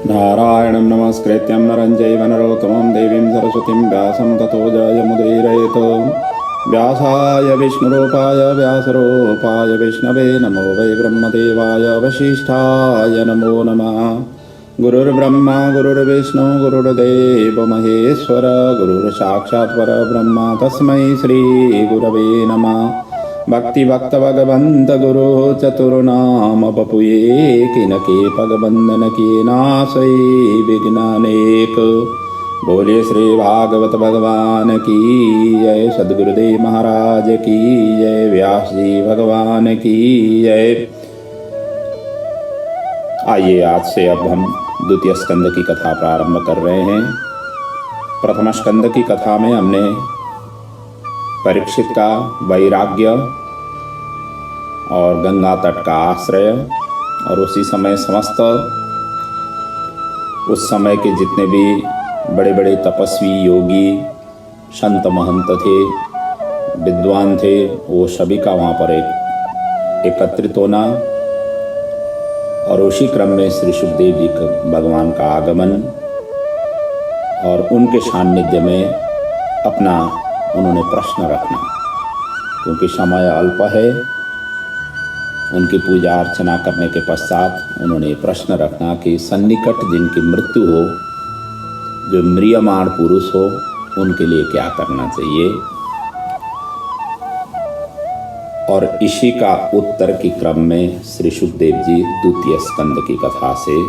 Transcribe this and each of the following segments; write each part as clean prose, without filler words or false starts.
नारायणं नमस्कृत्यं नरं चैव नरोत्तमं देवीं सरस्वतीं व्यासं ततो जयमुदीरयेत्। व्यासाय विष्णुरूपाय व्यासरूपाय विष्णवे नमो वै ब्रह्मदेवाय वसिष्ठाय नमो नमः। गुरुर्ब्रह्मा गुरुर्विष्णु गुरुर्देव महेश्वर गुरुर्साक्षात् परब्रह्म तस्मै श्रीगुरवे नमः। भक्ति भक्त भगवंत गुरु चतुर्नाम बपुये किनके पगबंधन के नासै विघ्नानेक। बोले श्री भागवत भगवान की जय, सद्गुरुदेव महाराज की जय, व्यास जी भगवान की जय। आइए आज से अब हम द्वितीय स्कंद की कथा प्रारंभ कर रहे हैं। प्रथम स्कंद की कथा में हमने परीक्षित का वैराग्य और गंगा तट का आश्रय और उसी समय समस्त उस समय के जितने भी बड़े बड़े तपस्वी योगी संत महंत थे, विद्वान थे, वो सभी का वहाँ पर एकत्रित होना और उसी क्रम में श्री सुखदेव जी भगवान का आगमन और उनके सान्निध्य में अपना उन्होंने प्रश्न रखना, क्योंकि समय अल्प है। उनकी पूजा अर्चना करने के पश्चात उन्होंने प्रश्न रखना कि सन्निकट जिनकी मृत्यु हो, जो म्रियमाण पुरुष हो, उनके लिए क्या करना चाहिए। और इसी का उत्तर के क्रम में श्री सुखदेव जी द्वितीय स्कंद की कथा से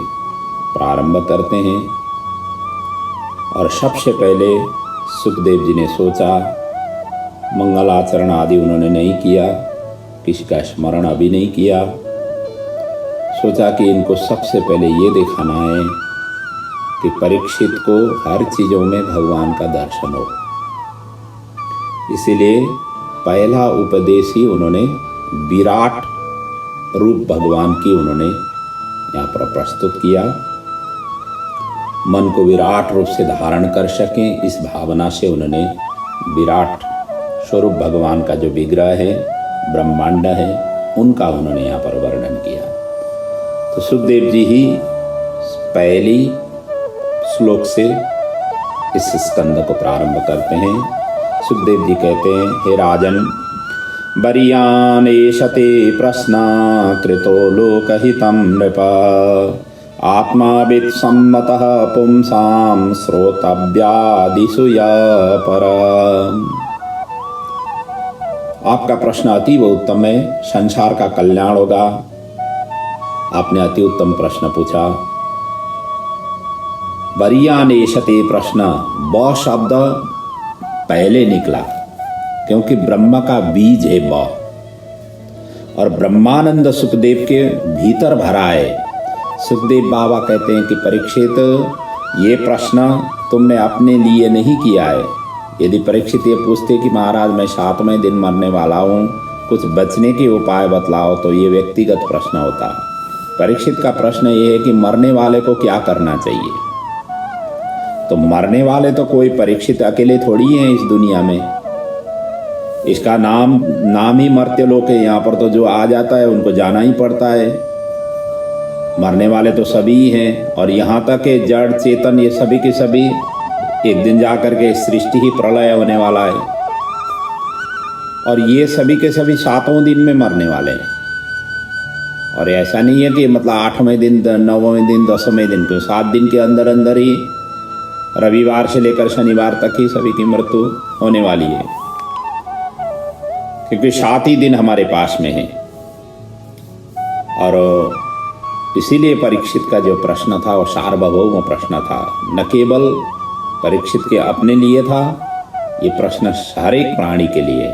प्रारंभ करते हैं। और सबसे पहले सुखदेव जी ने सोचा, मंगलाचरण आदि उन्होंने नहीं किया, किसी का स्मरण अभी नहीं किया। सोचा कि इनको सबसे पहले ये दिखाना है कि परीक्षित को हर चीज़ों में भगवान का दर्शन हो। इसीलिए पहला उपदेश ही उन्होंने विराट रूप भगवान की उन्होंने यहाँ पर प्रस्तुत किया। मन को विराट रूप से धारण कर सकें, इस भावना से उन्होंने विराट स्वरूप भगवान का जो विग्रह है, ब्रह्मांड है, उनका उन्होंने यहाँ पर वर्णन किया। तो सुखदेव जी ही पहली श्लोक से इस स्कंद को प्रारंभ करते हैं। सुखदेव जी कहते हैं, हे राजन, बरियान एषते प्रश्न कृतो लोकहितं नृप, आत्मावित् सम्मतः पुंसां श्रोतव्यादिषु या पर। आपका प्रश्न अतीव उत्तम है, संसार का कल्याण होगा। आपने अति उत्तम प्रश्न पूछा। बरियानेशते प्रश्न, ब शब्द पहले निकला क्योंकि ब्रह्म का बीज है ब, और ब्रह्मानंद सुखदेव के भीतर भरा है। सुखदेव बाबा कहते हैं कि परीक्षित, ये प्रश्न तुमने अपने लिए नहीं किया है। यदि परीक्षित ये पूछते कि महाराज मैं 7वें दिन मरने वाला हूँ, कुछ बचने के उपाय बतलाओ, तो ये व्यक्तिगत प्रश्न होता। परीक्षित का प्रश्न ये है कि मरने वाले को क्या करना चाहिए। तो मरने वाले तो कोई परीक्षित अकेले थोड़ी हैं इस दुनिया में। इसका नाम ही मर्त्य लोक है। यहाँ पर तो जो आ जाता है उनको जाना ही पड़ता है। मरने वाले तो सभी हैं, और यहाँ तक के जड़ चेतन ये सभी के सभी एक दिन जा कर के सृष्टि ही प्रलय होने वाला है, और ये सभी के सभी 7वें दिन में मरने वाले हैं। और ऐसा नहीं है कि मतलब 8वें दिन, 9वें दिन, 10वें दिन, तो 7 दिन के अंदर अंदर ही रविवार से लेकर शनिवार तक ही सभी की मृत्यु होने वाली है, क्योंकि 7 ही दिन हमारे पास में है। और इसीलिए परीक्षित का जो प्रश्न था वो सार्वभौम प्रश्न था, न केवल परीक्षित के अपने लिए था, ये प्रश्न हर एक प्राणी के लिए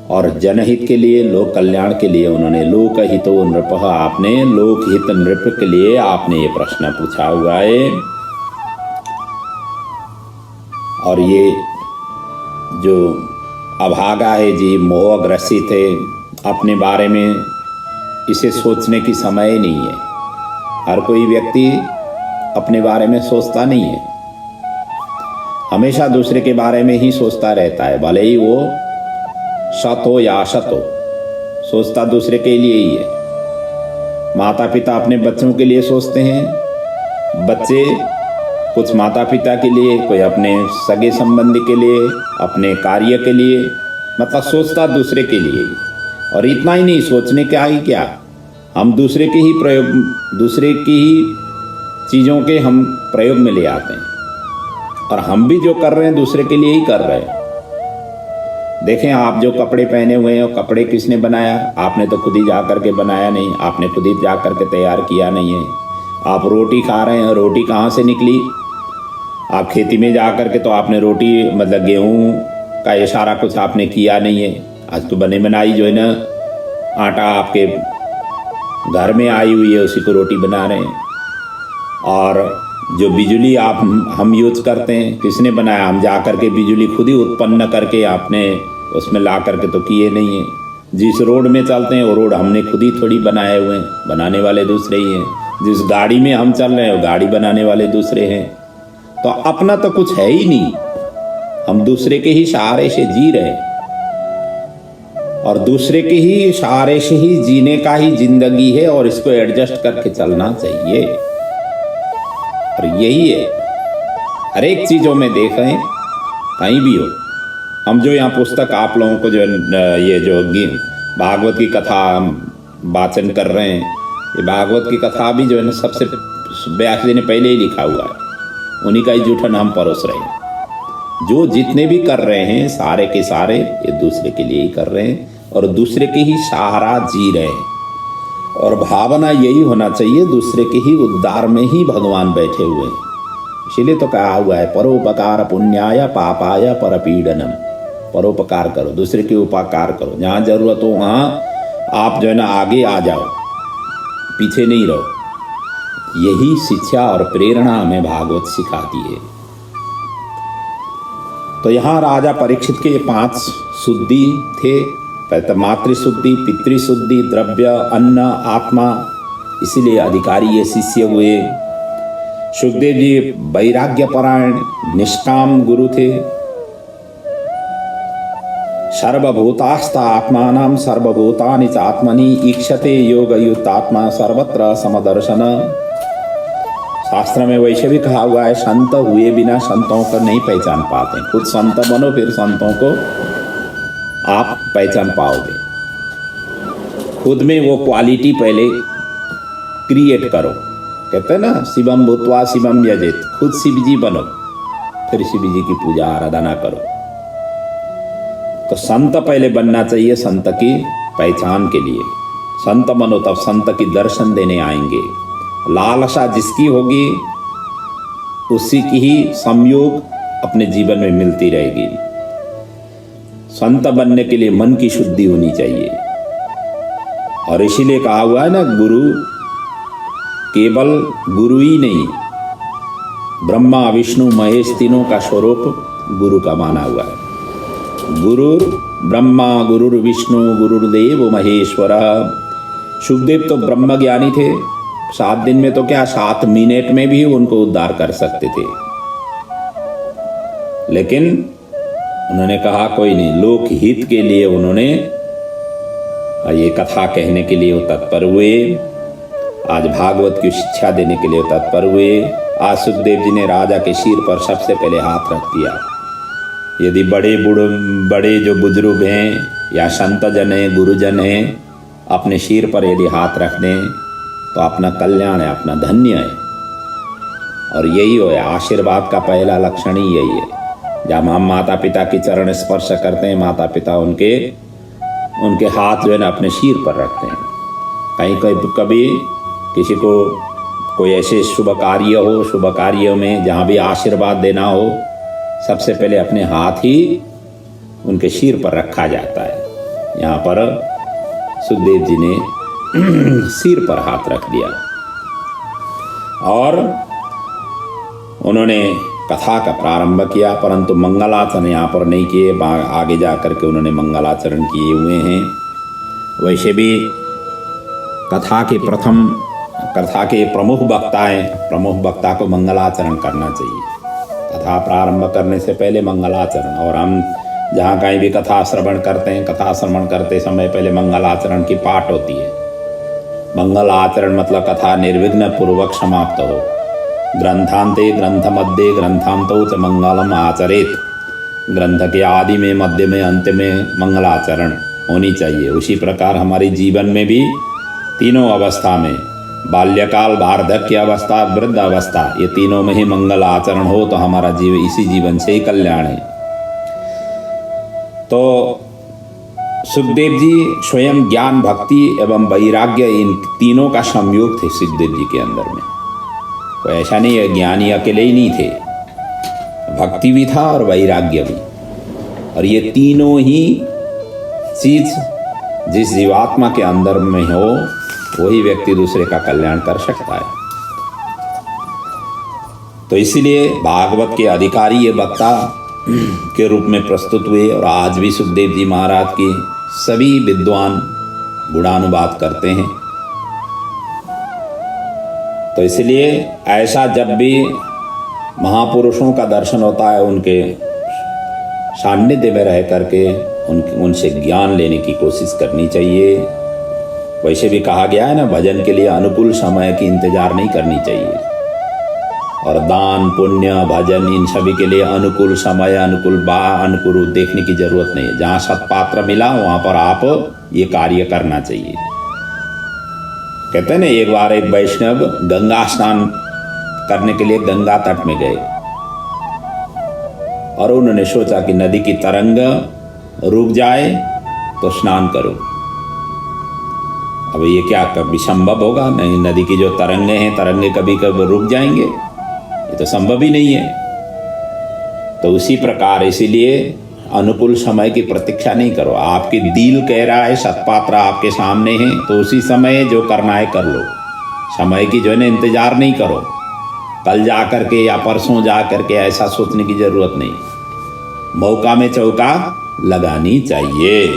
और जनहित के लिए, लोक कल्याण के लिए। उन्होंने लोकहितो नृपः, आपने लोकहित नृप के लिए आपने ये प्रश्न पूछा हुआ है। और ये जो अभागा है जी, मोहग्रसित है, अपने बारे में इसे सोचने की समय ही नहीं है। हर कोई व्यक्ति अपने बारे में सोचता नहीं है, हमेशा दूसरे के बारे में ही सोचता रहता है, भले ही वो सत हो या असत हो, सोचता दूसरे के लिए ही है। माता पिता अपने बच्चों के लिए सोचते हैं, बच्चे कुछ माता पिता के लिए, कोई अपने सगे संबंधी के लिए, अपने कार्य के लिए, मतलब सोचता दूसरे के लिए ही। और इतना ही नहीं, सोचने क्या ही क्या, हम दूसरे के ही प्रयोग, दूसरे की ही चीज़ों के हम प्रयोग में ले आते हैं। और हम भी जो कर रहे हैं दूसरे के लिए ही कर रहे हैं। देखें, आप जो कपड़े पहने हुए हैं, कपड़े किसने बनाया? आपने तो खुद ही जा करके बनाया नहीं, आपने खुद ही जा करके तैयार किया नहीं है। आप रोटी खा रहे हैं, रोटी कहाँ से निकली? आप खेती में जा करके तो आपने रोटी, मतलब गेहूँ का ये सारा कुछ आपने किया नहीं है। आज तो बने बनाई जो है ना आटा आपके घर में आई हुई है, उसी को रोटी बना रहे हैं। और जो बिजली हम यूज करते हैं, किसने बनाया? हम जा करके बिजली खुद ही उत्पन्न करके आपने उसमें ला करके तो किए नहीं है। जिस रोड में चलते हैं वो रोड हमने खुद ही थोड़ी बनाए हुए हैं, बनाने वाले दूसरे ही हैं। जिस गाड़ी में हम चल रहे हैं वो गाड़ी बनाने वाले दूसरे हैं। तो अपना तो कुछ है ही नहीं, हम दूसरे के ही सहारे से जी रहे हैं। और दूसरे के ही सहारे से ही जीने का ही जिंदगी है, और इसको एडजस्ट करके चलना चाहिए। और यही है हर एक चीज़ों में देखें, कहीं भी हो। हम जो यहाँ पुस्तक आप लोगों को जो ये जो भागवत की कथा हम वाचन कर रहे हैं, ये भागवत की कथा भी जो है ना सबसे व्यास जी ने पहले ही लिखा हुआ है, उन्हीं का ही जूठन हम परोस रहे हैं। जो जितने भी कर रहे हैं सारे के सारे ये दूसरे के लिए ही कर रहे हैं, और दूसरे के ही सहारा जी रहे हैं। और भावना यही होना चाहिए, दूसरे के ही उद्धार में ही भगवान बैठे हुए हैं। इसीलिए तो कहा हुआ है, परोपकार पुण्याय पापाय परपीडनम। परोपकार करो, दूसरे के उपकार करो, जहाँ जरूरत हो वहाँ आप जो है ना आगे आ जाओ, पीछे नहीं रहो। यही शिक्षा और प्रेरणा हमें भागवत सिखाती है। तो यहाँ राजा परीक्षित के 5 शुद्धि थे, मातृशुद्धि, पितृशुद्धि, द्रव्य, अन्न, आत्मा, इसीलिए अधिकारी ये शिष्य हुए। सुखदेव जी वैराग्य परायण निष्काम गुरु थे। सर्वभूतास्ता आत्मानां सर्वभूतानि च आत्मनि ईक्षते योगयुक्त आत्मा सर्वत्र समदर्शन। शास्त्र में वैसे भी कहा हुआ है, संत हुए बिना संतों को नहीं पहचान पाते। खुद संत बनो, फिर संतों को आप पहचान पाओगे। खुद में वो क्वालिटी पहले क्रिएट करो। कहते हैं ना, शिवम भूत्वा शिवम यजेत। खुद शिव जी बनो, फिर शिव जी की पूजा आराधना करो। तो संत पहले बनना चाहिए, संत की पहचान के लिए। संत बनो तब संत की दर्शन देने आएंगे। लालसा जिसकी होगी उसी की ही संयोग अपने जीवन में मिलती रहेगी। संत बनने के लिए मन की शुद्धि होनी चाहिए। और इसीलिए कहा हुआ है ना, गुरु केवल गुरु ही नहीं, ब्रह्मा विष्णु महेश तीनों का स्वरूप गुरु का माना हुआ है। गुरुर ब्रह्मा गुरुर विष्णु गुरुर्देव महेश्वर। सुखदेव तो ब्रह्म ज्ञानी थे, 7 दिन में तो क्या 7 मिनट में भी उनको उद्धार कर सकते थे। लेकिन उन्होंने कहा कोई नहीं, लोक हित के लिए उन्होंने ये कथा कहने के लिए तत्पर हुए। आज भागवत की शिक्षा देने के लिए तत्पर हुए। आज सुखदेव जी ने राजा के सिर पर सबसे पहले हाथ रख दिया। यदि बड़े जो बुजुर्ग हैं या संत जन हैं, गुरुजन हैं, अपने सिर पर यदि हाथ रख दें तो अपना कल्याण है, अपना धन्य है। और यही हो, आशीर्वाद का पहला लक्षण ही यही है। जब हम माता पिता की चरण स्पर्श करते हैं, माता पिता उनके हाथ जो है ना अपने सिर पर रखते हैं। कभी किसी को कोई ऐसे शुभ कार्य हो, शुभ कार्यों में जहाँ भी आशीर्वाद देना हो, सबसे पहले अपने हाथ ही उनके सिर पर रखा जाता है। यहाँ पर सुखदेव जी ने सिर पर हाथ रख दिया और उन्होंने कथा का प्रारंभ किया, परंतु मंगलाचरण यहाँ पर नहीं किए। आगे जा करके उन्होंने मंगलाचरण किए हुए हैं। वैसे भी कथा के प्रमुख वक्ता हैं, प्रमुख वक्ता को मंगलाचरण करना चाहिए। कथा प्रारंभ करने से पहले मंगलाचरण। और हम जहाँ कहीं भी कथा श्रवण करते हैं, कथा श्रवण करते समय पहले मंगलाचरण की पाठ होती है। मंगल आचरण मतलब कथा निर्विघ्न पूर्वक समाप्त हो। ग्रंथांते ग्रंथ मध्य ग्रंथांतो च मंगलम आचरेत। ग्रंथ के आदि में, मध्य में, अंत में मंगलाचरण होनी चाहिए। उसी प्रकार हमारे जीवन में भी तीनों अवस्था में, बाल्यकाल, वार्धक्य अवस्था, वृद्ध अवस्था, ये तीनों में ही मंगल आचरण हो तो हमारा जीवन, इसी जीवन से ही कल्याण है। तो सुखदेव जी स्वयं ज्ञान, भक्ति एवं वैराग्य, इन तीनों का संयोग थे सुखदेव जी के अंदर में। तो ऐसा नहीं है ज्ञानी अकेले ही नहीं थे, भक्ति भी था और वैराग्य भी। और ये तीनों ही चीज जिस जीवात्मा के अंदर में हो वही व्यक्ति दूसरे का कल्याण कर सकता है। तो इसीलिए भागवत के अधिकारी ये वक्ता के रूप में प्रस्तुत हुए। और आज भी सुखदेव जी महाराज की सभी विद्वान गुणानुवाद करते हैं। तो इसलिए ऐसा जब भी महापुरुषों का दर्शन होता है, उनके सान्निध्य में रह करके उनसे ज्ञान लेने की कोशिश करनी चाहिए। वैसे भी कहा गया है ना, भजन के लिए अनुकूल समय की इंतजार नहीं करनी चाहिए। और दान, पुण्य, भजन, इन सभी के लिए अनुकूल समय, अनुकूल देखने की जरूरत नहीं है। जहाँ सत्पात्र मिला वहाँ पर आप ये कार्य करना चाहिए। कहते हैं ना, एक बार एक वैष्णव गंगा स्नान करने के लिए गंगा तट में गए और उन्होंने सोचा कि नदी की तरंग रुक जाए तो स्नान करो। अब ये क्या कभी संभव होगा? नहीं, नदी की जो तरंगे हैं, तरंगे कभी कभी रुक जाएंगे, ये तो संभव ही नहीं है। तो उसी प्रकार इसीलिए अनुकूल समय की प्रतीक्षा नहीं करो। आपकी दिल कह रहा है, सत्पात्र आपके सामने है, तो उसी समय जो करना है कर लो। समय की जो है ना इंतजार नहीं करो, कल जा करके या परसों जा करके ऐसा सोचने की जरूरत नहीं। मौका में चौका लगानी चाहिए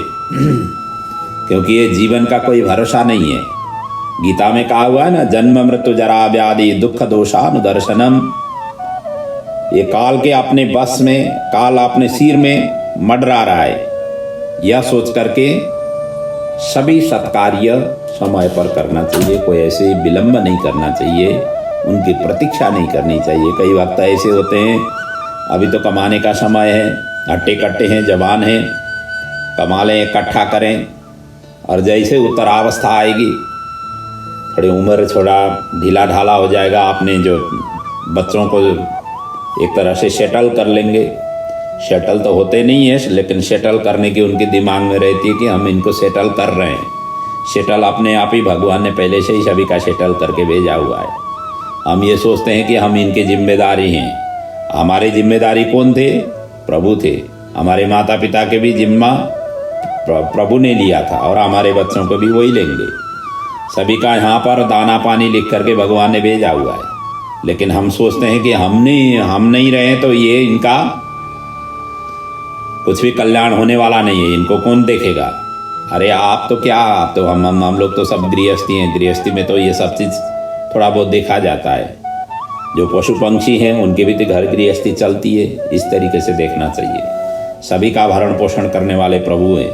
क्योंकि ये जीवन का कोई भरोसा नहीं है। गीता में कहा हुआ है ना, जन्म मृत्यु जरा व्याधि दुख दोषानुदर्शनम। ये काल के अपने बस में, काल अपने सिर में मंडरा रहा है। यह सोच करके सभी सत्कार्य समय पर करना चाहिए। कोई ऐसे विलंब नहीं करना चाहिए, उनकी प्रतीक्षा नहीं करनी चाहिए। कई वक्त ऐसे होते हैं, अभी तो कमाने का समय है, हट्टे कट्टे हैं, जवान हैं, कमा लें, इकट्ठा करें, और जैसे उत्तरावस्था आएगी, थोड़ी उम्र थोड़ा ढीला ढाला हो जाएगा, आपने जो बच्चों को एक तरह से सेटल कर लेंगे। सेटल तो होते नहीं है, लेकिन सेटल करने की उनके दिमाग में रहती है कि हम इनको सेटल कर रहे हैं। सेटल अपने आप ही भगवान ने पहले से ही सभी का सेटल करके भेजा हुआ है। हम ये सोचते हैं कि हम इनके जिम्मेदारी हैं। हमारी जिम्मेदारी कौन थे? प्रभु थे। हमारे माता पिता के भी जिम्मा प्रभु ने लिया था और हमारे बच्चों को भी वही लेंगे। सभी का यहाँ पर दाना पानी लिख करके भगवान ने भेजा हुआ है, लेकिन हम सोचते हैं कि हम नहीं रहे तो ये इनका कुछ भी कल्याण होने वाला नहीं है, इनको कौन देखेगा। अरे आप तो क्या, आप तो हम लोग तो सब गृहस्थी हैं। गृहस्थी में तो ये सब चीज़ थोड़ा बहुत देखा जाता है। जो पशु पंक्षी हैं उनके भी तो घर गृहस्थी चलती है। इस तरीके से देखना चाहिए। सभी का भरण पोषण करने वाले प्रभु हैं।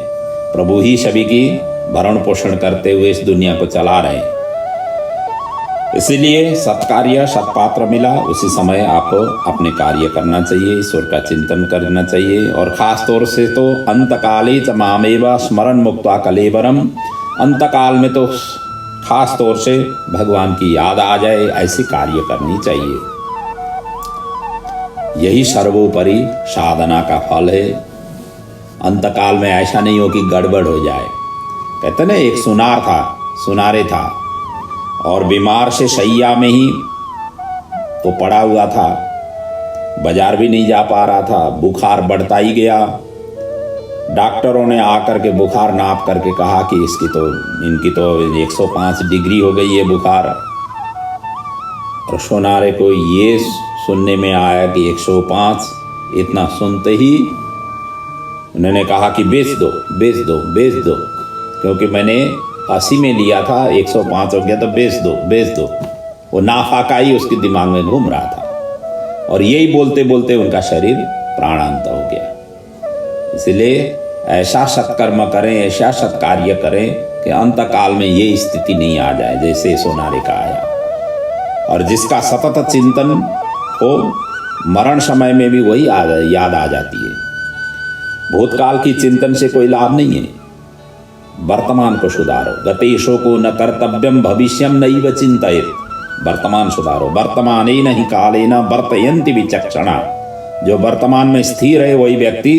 प्रभु ही सभी की भरण पोषण करते हुए इस दुनिया को चला रहे हैं। इसीलिए सत्कार्य, सत्पात्र मिला, उसी समय आपको अपने कार्य करना चाहिए, ईश्वर का चिंतन करना चाहिए। और खास तौर से तो अंतकाले च मामेव स्मरण मुक्त्वा कलेवरम, अंतकाल में तो खास तौर से भगवान की याद आ जाए, ऐसी कार्य करनी चाहिए। यही सर्वोपरि साधना का फल है। अंतकाल में ऐसा नहीं हो कि गड़बड़ हो जाए। कहते ना, एक सुनारे था और बीमार से शैया में ही वो पड़ा हुआ था, बाजार भी नहीं जा पा रहा था, बुखार बढ़ता ही गया। डॉक्टरों ने आकर के बुखार नाप करके कहा कि इनकी तो 105 डिग्री हो गई है बुखार। और सोनारे को ये सुनने में आया कि 105, इतना सुनते ही उन्होंने कहा कि बेच दो, क्योंकि मैंने 80 में लिया था, 105 हो गया तो बेच दो। वो नाफाका ही उसके दिमाग में घूम रहा था और यही बोलते बोलते उनका शरीर प्राणांत हो गया। इसलिए ऐसा सत्कर्म करें, ऐसा सत्कार्य करें कि अंत काल में ये स्थिति नहीं आ जाए जैसे सोनारे का आया। और जिसका सतत चिंतन हो, मरण समय में भी वही याद आ जाती है। भूतकाल की चिंतन से कोई लाभ नहीं है। वर्तमान को सुधारो। गतेशो को न कर्तव्यम भविष्यम नैव चिंतयेत्। वर्तमान सुधारो। वर्तमाने न ही काले न वर्तयन्ति विचक्षणा। जो वर्तमान में स्थिर है वही व्यक्ति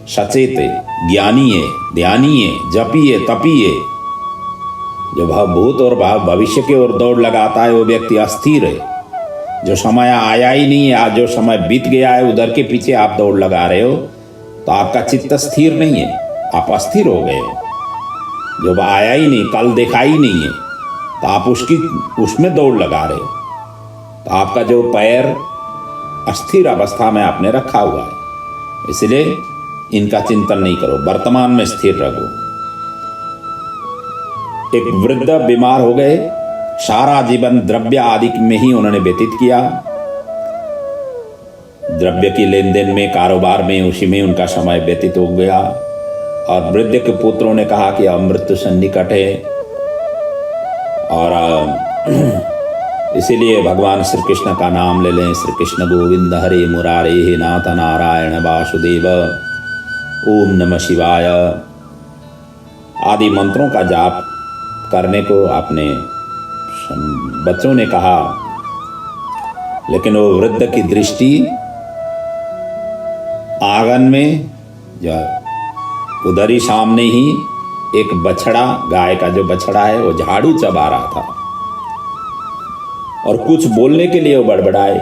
सचेत है, ज्ञानी है, ध्यानी है, जपी है, तपी है। जो भूत और भविष्य की ओर दौड़ लगाता है वो व्यक्ति अस्थिर है। जो समय आया ही नहीं है, आज जो समय बीत गया है उधर के पीछे आप दौड़ लगा रहे हो तो आपका चित्त स्थिर नहीं है, आप अस्थिर हो गए हो। जब आया ही नहीं, कल देखा ही नहीं है तो आप उसमें दौड़ लगा रहे हो, तो आपका जो पैर अस्थिर अवस्था में आपने रखा हुआ है। इसलिए इनका चिंतन नहीं करो, वर्तमान में स्थिर रहो। एक वृद्ध बीमार हो गए, सारा जीवन द्रव्य आदि में ही उन्होंने व्यतीत किया। द्रव्य की लेन देन में, कारोबार में, उसी में उनका समय व्यतीत हो गया। और वृद्ध के पुत्रों ने कहा कि अब मृत्यु सन्निकट है और इसीलिए भगवान श्री कृष्ण का नाम ले लें। श्री कृष्ण गोविंद हरे मुरारे हे नाथ नारायण वासुदेव, ओम नमः शिवाय आदि मंत्रों का जाप करने को अपने बच्चों ने कहा। लेकिन वो वृद्ध की दृष्टि आंगन में, जो उधर ही सामने ही एक बछड़ा, गाय का जो बछड़ा है वो झाड़ू चबा रहा था और कुछ बोलने के लिए वो बड़बड़ाए।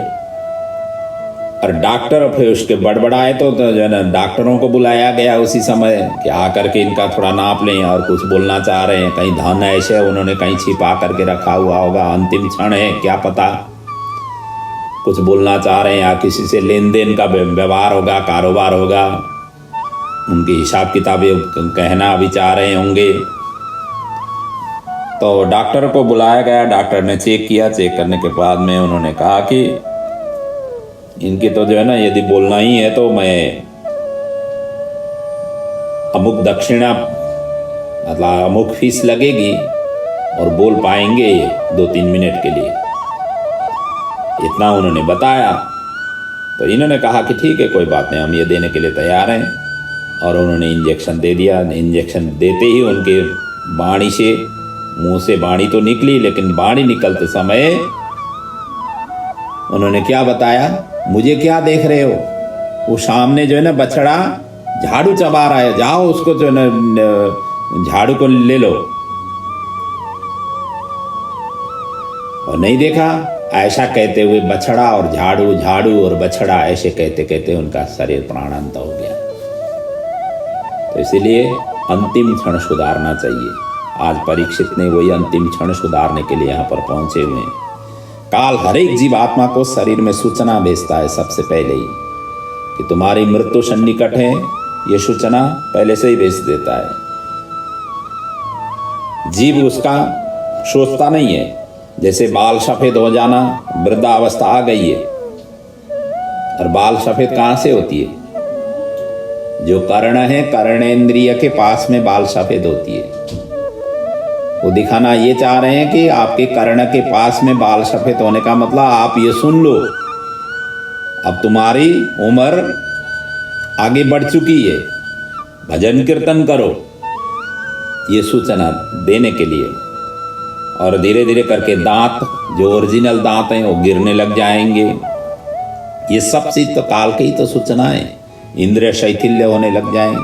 और डॉक्टर फिर उसके बड़बड़ाए तो जो है ना, डॉक्टरों को बुलाया गया उसी समय कि आकर के इनका थोड़ा नाप लें और कुछ बोलना चाह रहे हैं। कहीं धन ऐसे उन्होंने कहीं छिपा करके रखा हुआ होगा, अंतिम क्षण है, क्या पता कुछ बोलना चाह रहे हैं या किसी से लेन देन का व्यवहार होगा, कारोबार होगा, उनके हिसाब किताबें कहना भी चाह रहे होंगे। तो डॉक्टर को बुलाया गया, डॉक्टर ने चेक किया। चेक करने के बाद में उन्होंने कहा कि इनकी तो जो है ना, यदि बोलना ही है तो मैं अमुक दक्षिणा, मतलब अमुक फीस लगेगी और बोल पाएंगे 2-3 मिनट के लिए, इतना उन्होंने बताया। तो इन्होंने कहा कि ठीक है, कोई बात नहीं, हम ये देने के लिए तैयार हैं। और उन्होंने इंजेक्शन दे दिया। इंजेक्शन देते ही उनके बाणी से, मुंह से बाणी तो निकली, लेकिन बाणी निकलते समय उन्होंने क्या बताया, मुझे क्या देख रहे हो, वो सामने जो है ना बछड़ा झाड़ू चबा रहा है, जाओ उसको जो है ना झाड़ू को ले लो। और नहीं देखा, ऐसा कहते हुए बछड़ा और झाड़ू, झाड़ू और बछड़ा, ऐसे कहते कहते उनका शरीर प्राणांत हो गया। तो इसीलिए अंतिम क्षण सुधारना चाहिए। आज परीक्षित ने वही अंतिम क्षण सुधारने के लिए यहाँ पर पहुंचे हुए हैं। काल हर एक जीवात्मा को शरीर में सूचना भेजता है सबसे पहले ही कि तुम्हारी मृत्यु सन्निकट है, ये सूचना पहले से ही भेज देता है। जीव उसका सोचता नहीं है। जैसे बाल सफेद हो जाना, वृद्धावस्था आ गई है, और बाल सफेद कहाँ से होती है? जो कर्ण है, कर्णेंद्रिय के पास में बाल सफेद होती है। वो दिखाना ये चाह रहे हैं कि आपके कर्ण के पास में बाल सफेद होने का मतलब आप ये सुन लो, अब तुम्हारी उम्र आगे बढ़ चुकी है, भजन कीर्तन करो, ये सूचना देने के लिए। और धीरे धीरे करके दांत, जो ओरिजिनल दांत हैं, वो गिरने लग जाएंगे। ये सब चीज तो काल की ही तो सूचना है। इंद्रिय शैथिल्य होने लग जाए,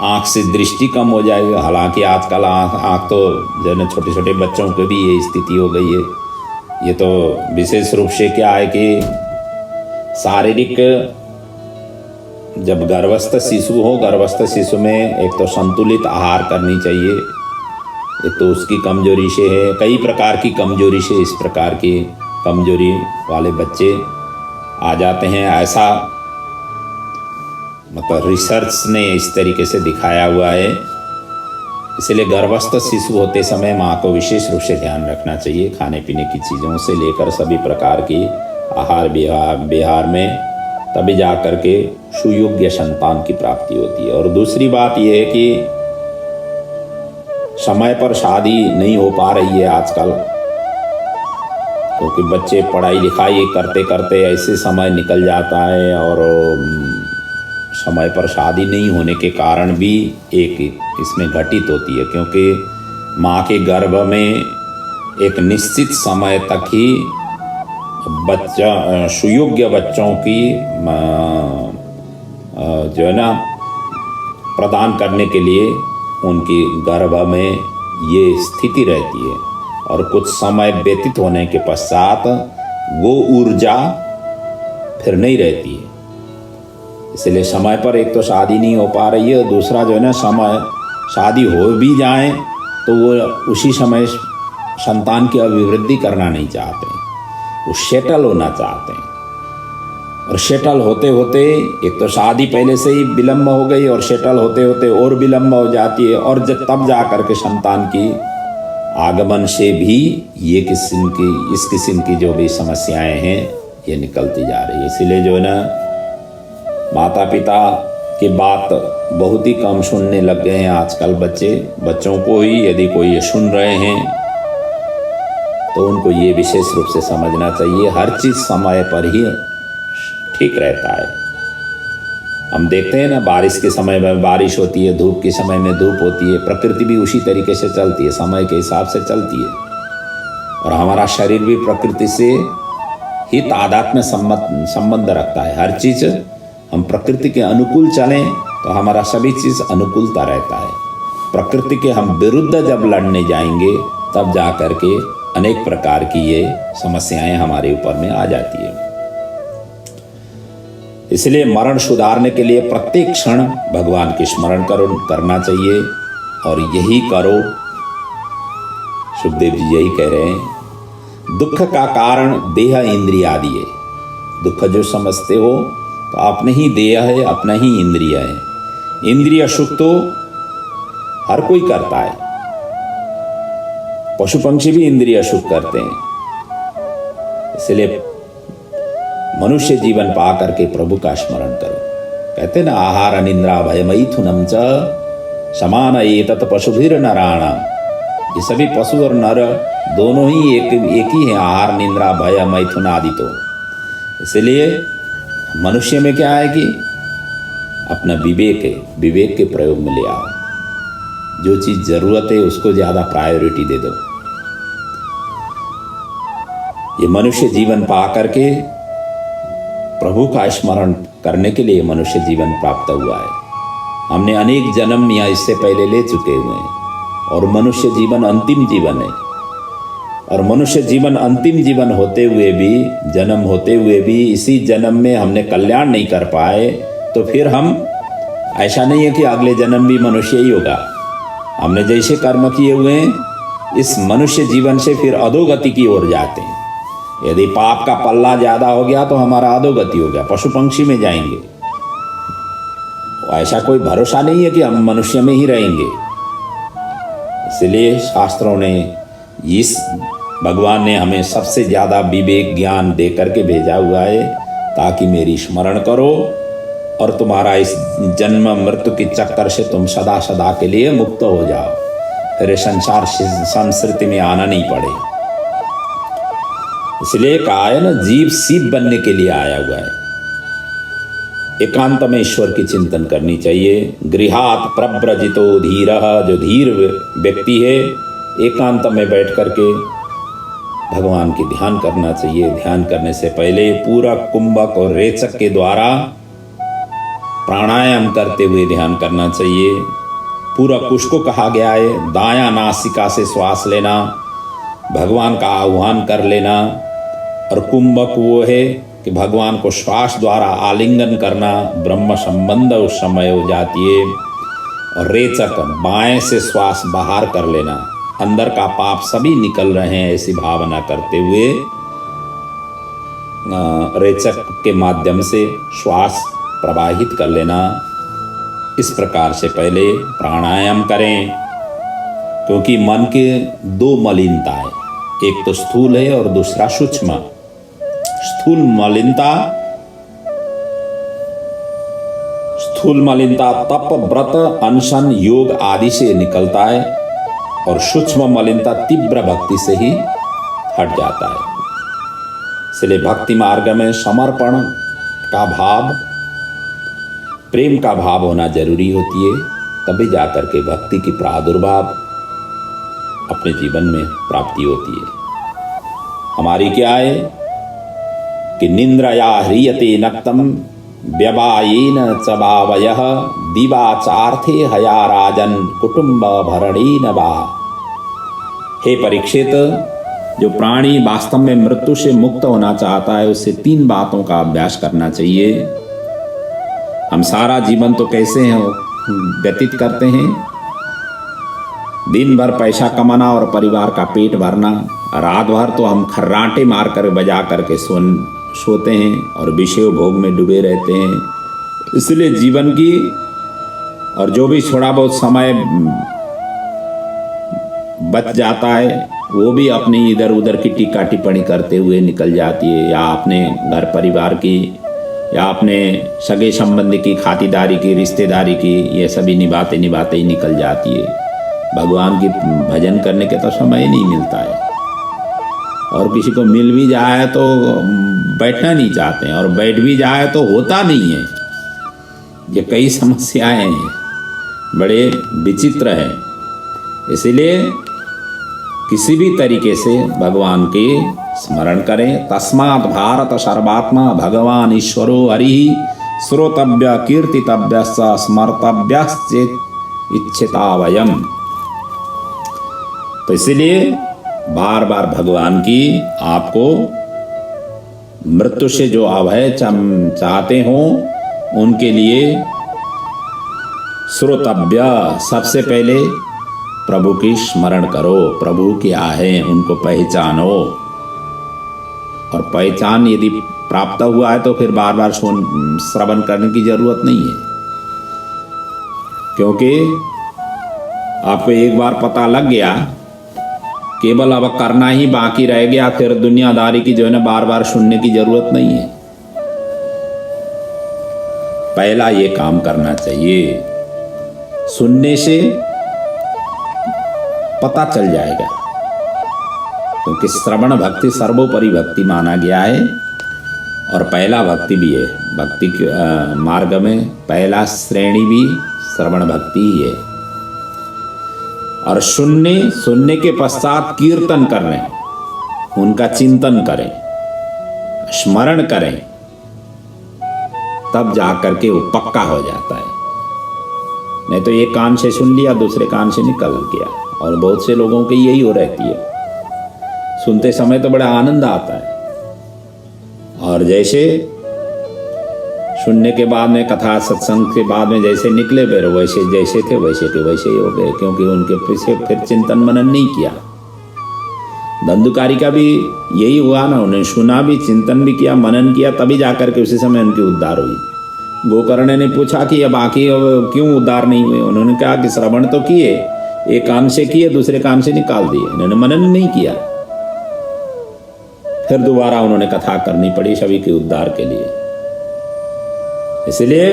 आँख से दृष्टि कम हो जाएगी। हालांकि आजकल आँख तो जो है छोटे छोटे बच्चों की भी ये स्थिति हो गई है। ये तो विशेष रूप से क्या है कि शारीरिक, जब गर्भस्थ शिशु हो, गर्भस्थ शिशु में एक तो संतुलित आहार करनी चाहिए। एक तो उसकी कमजोरी से है, कई प्रकार की कमजोरी से इस प्रकार की कमजोरी वाले बच्चे आ जाते हैं। ऐसा मतलब रिसर्च ने इस तरीके से दिखाया हुआ है। इसलिए गर्भस्थ शिशु होते समय माँ को विशेष रूप से ध्यान रखना चाहिए। खाने पीने की चीज़ों से लेकर सभी प्रकार की आहार विहार में, तभी जा कर के सुयोग्य संतान की प्राप्ति होती है। और दूसरी बात यह है कि समय पर शादी नहीं हो पा रही है आजकल, क्योंकि बच्चे पढ़ाई लिखाई करते करते ऐसे समय निकल जाता है और समय पर शादी नहीं होने के कारण भी एक इसमें घटित होती है, क्योंकि माँ के गर्भ में एक निश्चित समय तक ही बच्चा सुयोग्य बच्चों की जो है ना प्रदान करने के लिए उनकी गर्भ में ये स्थिति रहती है, और कुछ समय व्यतीत होने के पश्चात वो ऊर्जा फिर नहीं रहती है। इसलिए समय पर एक तो शादी नहीं हो पा रही है, दूसरा जो है ना समय शादी हो भी जाए तो वो उसी समय संतान की अभिवृद्धि करना नहीं चाहते, वो सेटल होना चाहते हैं। और सेटल होते होते एक तो शादी पहले से ही विलम्ब हो गई और सेटल होते होते और विलम्ब हो जाती है, और जब तब जा करके संतान की आगमन से भी ये इस किस्म की जो भी समस्याएं हैं ये निकलती जा रही है। इसीलिए जो है ना माता पिता की बात बहुत ही कम सुनने लग गए हैं आजकल बच्चों को ही यदि कोई ये सुन रहे हैं तो उनको ये विशेष रूप से समझना चाहिए, हर चीज़ समय पर ही ठीक रहता है। हम देखते हैं ना, बारिश के समय में बारिश होती है, धूप के समय में धूप होती है, प्रकृति भी उसी तरीके से चलती है, समय के हिसाब से चलती है। और हमारा शरीर भी प्रकृति से ही तादात्म्य संबंध रखता है। हर चीज़ हम प्रकृति के अनुकूल चलें तो हमारा सभी चीज़ अनुकूलता रहता है। प्रकृति के हम विरुद्ध जब लड़ने जाएंगे तब जा कर के अनेक प्रकार की ये समस्याएं हमारे ऊपर में आ जाती है। इसलिए मरण सुधारने के लिए प्रत्येक क्षण भगवान की स्मरण करना चाहिए, और यही करो। सुखदेव जी यही कह रहे हैं, दुख का कारण देह इंद्रिय आदि है। दुख जो समझते हो तो अपने ही देह है, अपना ही इंद्रिय है। इंद्रिय सुख तो हर कोई करता है, पशु पंक्षी भी इंद्रिय सुख करते हैं। इसलिए मनुष्य जीवन पा करके प्रभु का स्मरण करो। कहते ना, आहार निद्रा भय मैथुनम च समान एतत् पशुभिर नराणाम। ये सभी पशु और नर दोनों ही एक ही है, आहार निद्रा भय मैथुन आदि। तो इसलिए मनुष्य में क्या है कि अपना विवेक के प्रयोग में ले आओ। जो चीज़ जरूरत है उसको ज़्यादा प्रायोरिटी दे दो। ये मनुष्य जीवन पा करके प्रभु का स्मरण करने के लिए मनुष्य जीवन प्राप्त हुआ है। हमने अनेक जन्म या इससे पहले ले चुके हुए हैं, और मनुष्य जीवन अंतिम जीवन है। और मनुष्य जीवन अंतिम जीवन होते हुए भी, जन्म होते हुए भी इसी जन्म में हमने कल्याण नहीं कर पाए, तो फिर हम ऐसा नहीं है कि अगले जन्म भी मनुष्य ही होगा। हमने जैसे कर्म किए हुए हैं इस मनुष्य जीवन से फिर अधोगति की ओर जाते हैं। यदि पाप का पल्ला ज़्यादा हो गया तो हमारा अधोगति हो गया, पशु पंक्षी में जाएंगे। ऐसा कोई भरोसा नहीं है कि हम मनुष्य में ही रहेंगे। इसलिए शास्त्रों ने भगवान ने हमें सबसे ज़्यादा विवेक ज्ञान दे करके भेजा हुआ है, ताकि मेरी स्मरण करो और तुम्हारा इस जन्म मृत्यु के चक्कर से तुम सदा सदा के लिए मुक्त हो जाओ, फिर संसार संस्कृति में आना नहीं पड़े। इसलिए कहा है ना, जीव शिव बनने के लिए आया हुआ है। एकांत में ईश्वर की चिंतन करनी चाहिए। गृहात प्रव्रजितो धीरः, जो धीर व्यक्ति है एकांत में बैठ करके भगवान की ध्यान करना चाहिए। ध्यान करने से पहले पूरा कुंभक और रेचक के द्वारा प्राणायाम करते हुए ध्यान करना चाहिए। पूरा कुश को कहा गया है, दायां नासिका से श्वास लेना, भगवान का आह्वान कर लेना। और कुंभक वो है कि भगवान को श्वास द्वारा आलिंगन करना, ब्रह्म संबंध उस समय हो जाती है। और रेचक बाएं से श्वास बाहर कर लेना, अंदर का पाप सभी निकल रहे हैं ऐसी भावना करते हुए रेचक के माध्यम से श्वास प्रवाहित कर लेना। इस प्रकार से पहले प्राणायाम करें, क्योंकि मन के दो मलिनता है, एक तो स्थूल है और दूसरा सूक्ष्म। स्थूल मलिनता तप व्रत अनशन योग आदि से निकलता है, और सूक्ष्म मलिनता तीव्र भक्ति से ही हट जाता है। इसलिए भक्ति मार्ग में समर्पण का भाव, प्रेम का भाव होना जरूरी होती है, तभी जाकर के भक्ति की प्रादुर्भाव अपने जीवन में प्राप्ति होती है। हमारी क्या है कि निंद्रया ह्रियते नक्तम व्यवायेन च भावयः दिवाचार्थे हया राजन कुटुंब भरणेन वा। हे परीक्षित, जो प्राणी वास्तव में मृत्यु से मुक्त होना चाहता है उसे 3 बातों का अभ्यास करना चाहिए। हम सारा जीवन तो कैसे व्यतीत करते हैं, दिन भर पैसा कमाना और परिवार का पेट भरना, रात भर तो हम खर्राटे मार कर बजा करके सोते हैं और विषय भोग में डूबे रहते हैं। इसलिए जीवन की और जो भी थोड़ा बहुत समय बच जाता है वो भी अपनी इधर उधर की टीका टिप्पणी करते हुए निकल जाती है, या अपने घर परिवार की या अपने सगे संबंधी की खातिरदारी की, रिश्तेदारी की, ये सभी निभाते निभाते ही निकल जाती है। भगवान की भजन करने के तो समय नहीं मिलता है, और किसी को मिल भी जाए तो बैठना नहीं चाहते हैं, और बैठ भी जाए तो होता नहीं है। ये कई समस्याएं हैं, बड़े विचित्र हैं। इसलिए किसी भी तरीके से भगवान के स्मरण करें। तस्मात् भारत सर्वात्मा भगवान ईश्वरो हरि श्रोतव्य कीर्तितव्य स्मर्तव्यश्चेत् इच्छिता वयम्। तो इसलिए बार बार भगवान की आपको मृत्यु से जो अभय चाहते हो उनके लिए श्रोतव्य, सबसे पहले प्रभु की स्मरण करो। प्रभु क्या है उनको पहचानो, और पहचान यदि प्राप्त हुआ है तो फिर बार बार श्रवण करने की जरूरत नहीं है, क्योंकि आपको एक बार पता लग गया, केवल अब करना ही बाकी रह गया, फिर दुनियादारी की जो है ना बार बार सुनने की जरूरत नहीं है। पहला ये काम करना चाहिए, सुनने से पता चल जाएगा, क्योंकि श्रवण भक्ति सर्वोपरि भक्ति माना गया है, और पहला भक्ति भी है। भक्ति के मार्ग में पहला श्रेणी भी श्रवण भक्ति ही है। और सुनने के पश्चात कीर्तन करें, उनका चिंतन करें, स्मरण करें, तब जाकर के वो पक्का हो जाता है। नहीं तो एक कान से सुन लिया, दूसरे कान से निकल गया, और बहुत से लोगों की यही हो रहती है। सुनते समय तो बड़ा आनंद आता है, और जैसे सुनने के बाद में कथा सत्संग के बाद में जैसे निकले, फिर वैसे जैसे थे वैसे के वैसे ही हो गए, क्योंकि उनके पीछे फिर चिंतन मनन नहीं किया। धंधुकारी का भी यही हुआ ना, उन्हें सुना भी, चिंतन भी किया, मनन किया, तभी जाकर के उसी समय उनकी उद्धार हुई। गोकर्ण ने पूछा कि अब बाकी क्यों उद्धार नहीं हुए? उन्होंने कहा कि श्रवण तो किए, एक कान से किए, दूसरे कान से निकाल दिए, इन्होंने मनन नहीं किया। फिर दोबारा उन्होंने कथा करनी पड़ी सभी के उद्धार के लिए। इसलिए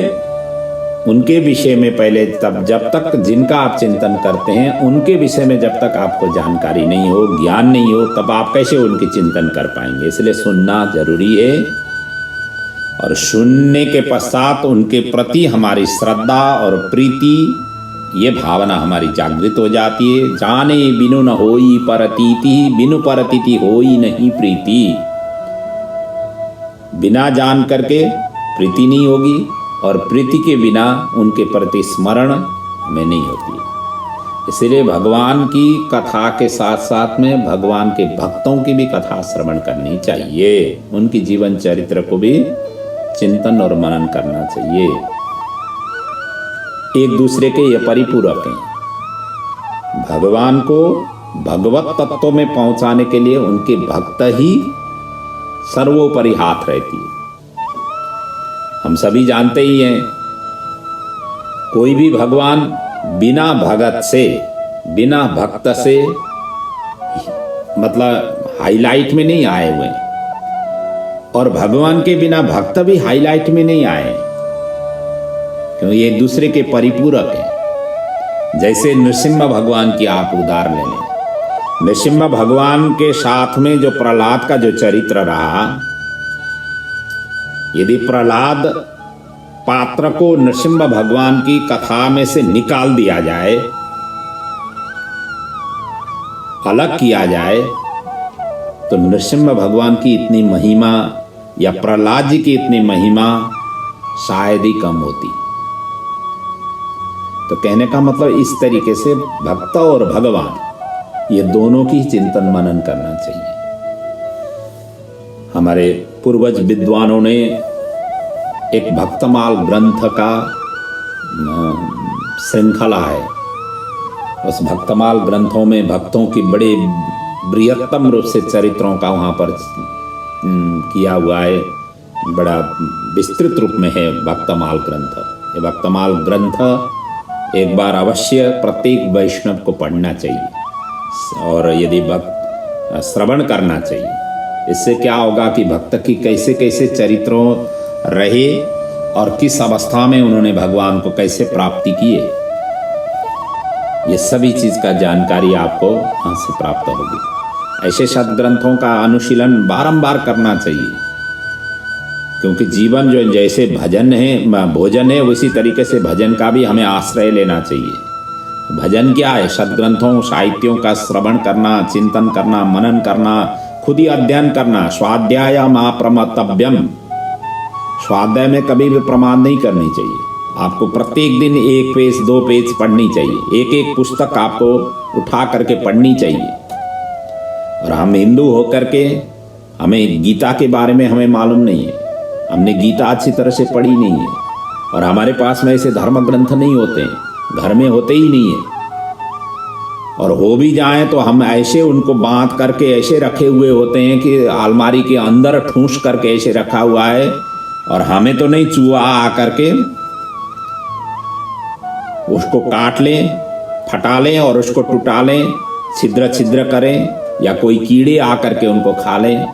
उनके विषय में पहले, तब जब तक जिनका आप चिंतन करते हैं उनके विषय में जब तक आपको जानकारी नहीं हो, ज्ञान नहीं हो, तब आप कैसे उनकी चिंतन कर पाएंगे? इसलिए सुनना जरूरी है, और सुनने के पश्चात उनके प्रति हमारी श्रद्धा और प्रीति, ये भावना हमारी जागृत हो जाती है। जाने बिनु न होई परतीति, बिनु परतीति होई नहीं प्रीति। बिना जान करके प्रीति नहीं होगी, और प्रीति के बिना उनके प्रति स्मरण में नहीं होती। इसलिए भगवान की कथा के साथ साथ में भगवान के भक्तों की भी कथा श्रवण करनी चाहिए, उनकी जीवन चरित्र को भी चिंतन और मनन करना चाहिए। एक दूसरे के ये परिपूरक हैं। भगवान को भगवत तत्व में पहुंचाने के लिए उनके भक्त ही सर्वोपरि हाथ रहती है। हम सभी जानते ही हैं, कोई भी भगवान बिना भगत से, बिना भक्त से मतलब हाईलाइट में नहीं आए हुए, और भगवान के बिना भक्त भी हाईलाइट में नहीं आए, क्योंकि एक दूसरे के परिपूरक हैं। जैसे नृसिंह भगवान की आप उदाहरण ले लें। नृसिंह भगवान के साथ में जो प्रहलाद का जो चरित्र रहा, यदि प्रहलाद पात्र को नृसिंह भगवान की कथा में से निकाल दिया जाए, अलग किया जाए, तो नृसिंह भगवान की इतनी महिमा या प्रहलाद जी की इतनी महिमा शायद ही कम होती। तो कहने का मतलब इस तरीके से भक्त और भगवान ये दोनों की चिंतन मनन करना चाहिए। हमारे पूर्वज विद्वानों ने एक भक्तमाल ग्रंथ का श्रृंखला है। उस भक्तमाल ग्रंथों में भक्तों की बड़े बृहत्तम रूप से चरित्रों का वहाँ पर किया हुआ है, बड़ा विस्तृत रूप में है भक्तमाल ग्रंथ। ये भक्तमाल ग्रंथ एक बार अवश्य प्रत्येक वैष्णव को पढ़ना चाहिए और यदि भक्त श्रवण करना चाहिए। इससे क्या होगा कि भक्त की कैसे कैसे चरित्रों रहे और किस अवस्था में उन्होंने भगवान को कैसे प्राप्ति किए, ये सभी चीज का जानकारी आपको वहाँ से प्राप्त होगी। ऐसे सद्ग्रंथों का अनुशीलन बारंबार करना चाहिए, क्योंकि जीवन जो जैसे भजन है, भोजन है, उसी तरीके से भजन का भी हमें आश्रय लेना चाहिए। भजन क्या है? सद्ग्रंथों साहित्यों का श्रवण करना, चिंतन करना, मनन करना, खुद ही अध्ययन करना। स्वाध्याय मा प्रमतव्यम, स्वाध्याय में कभी भी प्रमाद नहीं करनी चाहिए। आपको प्रत्येक दिन 1 पेज 2 पेज पढ़नी चाहिए, एक एक पुस्तक आपको उठा करके पढ़नी चाहिए। और हम हिंदू होकर के हमें गीता के बारे में हमें मालूम नहीं है, हमने गीता अच्छी तरह से पढ़ी नहीं है, और हमारे पास में ऐसे धर्म ग्रंथ नहीं होते हैं, घर में होते ही नहीं है। और हो भी जाएं तो हम ऐसे उनको बांध करके ऐसे रखे हुए होते हैं कि अलमारी के अंदर ठूंस करके ऐसे रखा हुआ है, और हमें तो नहीं, चूहा आकर के उसको काट लें, फटा लें और उसको टुटा लें, छिद्र छिद्र करें, या कोई कीड़े आकर के उनको खा लें,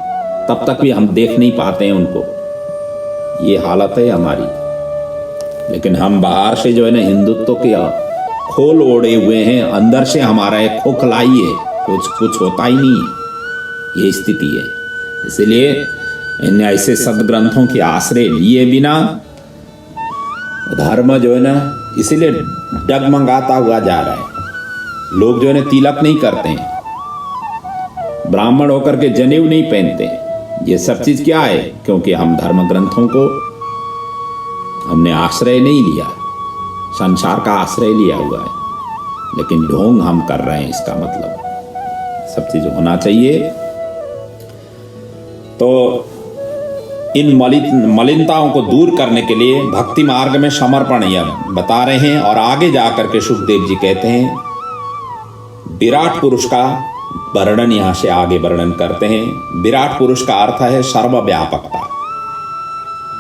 तब तक भी हम देख नहीं पाते हैं उनको। ये हालत है हमारी। लेकिन हम बाहर से जो है ना हिंदुत्व के खोल ओढ़े हुए हैं, अंदर से हमारा एक खोखलाई है, कुछ होता ही नहीं है। ये स्थिति है। इसलिए इन ऐसे सद्ग्रंथों के आश्रय लिए बिना धर्म जो है ना इसीलिए डगमगाता हुआ जा रहा है। लोग जो है ना तिलक नहीं करते हैं, ब्राह्मण होकर के जनेऊ नहीं पहनते हैं। ये सब चीज क्या है? क्योंकि हम धर्म ग्रंथों को हमने आश्रय नहीं लिया, संसार का आश्रय लिया हुआ है, लेकिन ढोंग हम कर रहे हैं। इसका मतलब सब चीज होना चाहिए। तो इन मलिनताओं को दूर करने के लिए भक्ति मार्ग में समर्पण यह बता रहे हैं। और आगे जाकर के सुखदेव जी कहते हैं, विराट पुरुष का वर्णन यहां से आगे वर्णन करते हैं। विराट पुरुष का अर्थ है सर्वव्यापकता,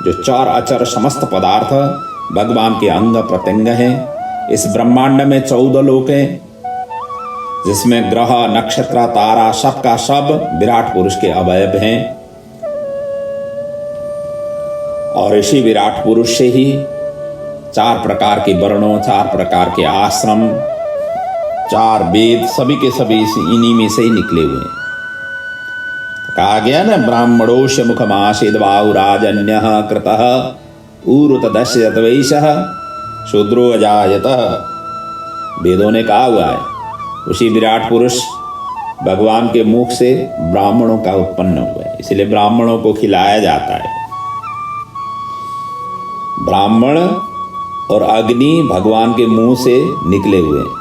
जो चर अचर समस्त पदार्थ भगवान के अंग प्रत्यंग हैं। इस ब्रह्मांड में 14 लोक हैं, जिसमें ग्रह नक्षत्र तारा सबका सब विराट पुरुष के अवयव हैं। और इसी विराट पुरुष से ही 4 प्रकार के वर्णों, 4 प्रकार के आश्रम, 4 वेद सभी के सभी इन्हीं में से ही निकले हुए हैं। कहा गया ना, ब्राह्मणोश मुखमासीद वायुराजन्य कृतः ऊरुत दश्यत वैशः शूद्रो अजायत। वेदों ने कहा हुआ है उसी विराट पुरुष भगवान के मुख से ब्राह्मणों का उत्पन्न हुआ है, इसलिए ब्राह्मणों को खिलाया जाता है। ब्राह्मण और अग्नि भगवान के मुंह से निकले हुए हैं,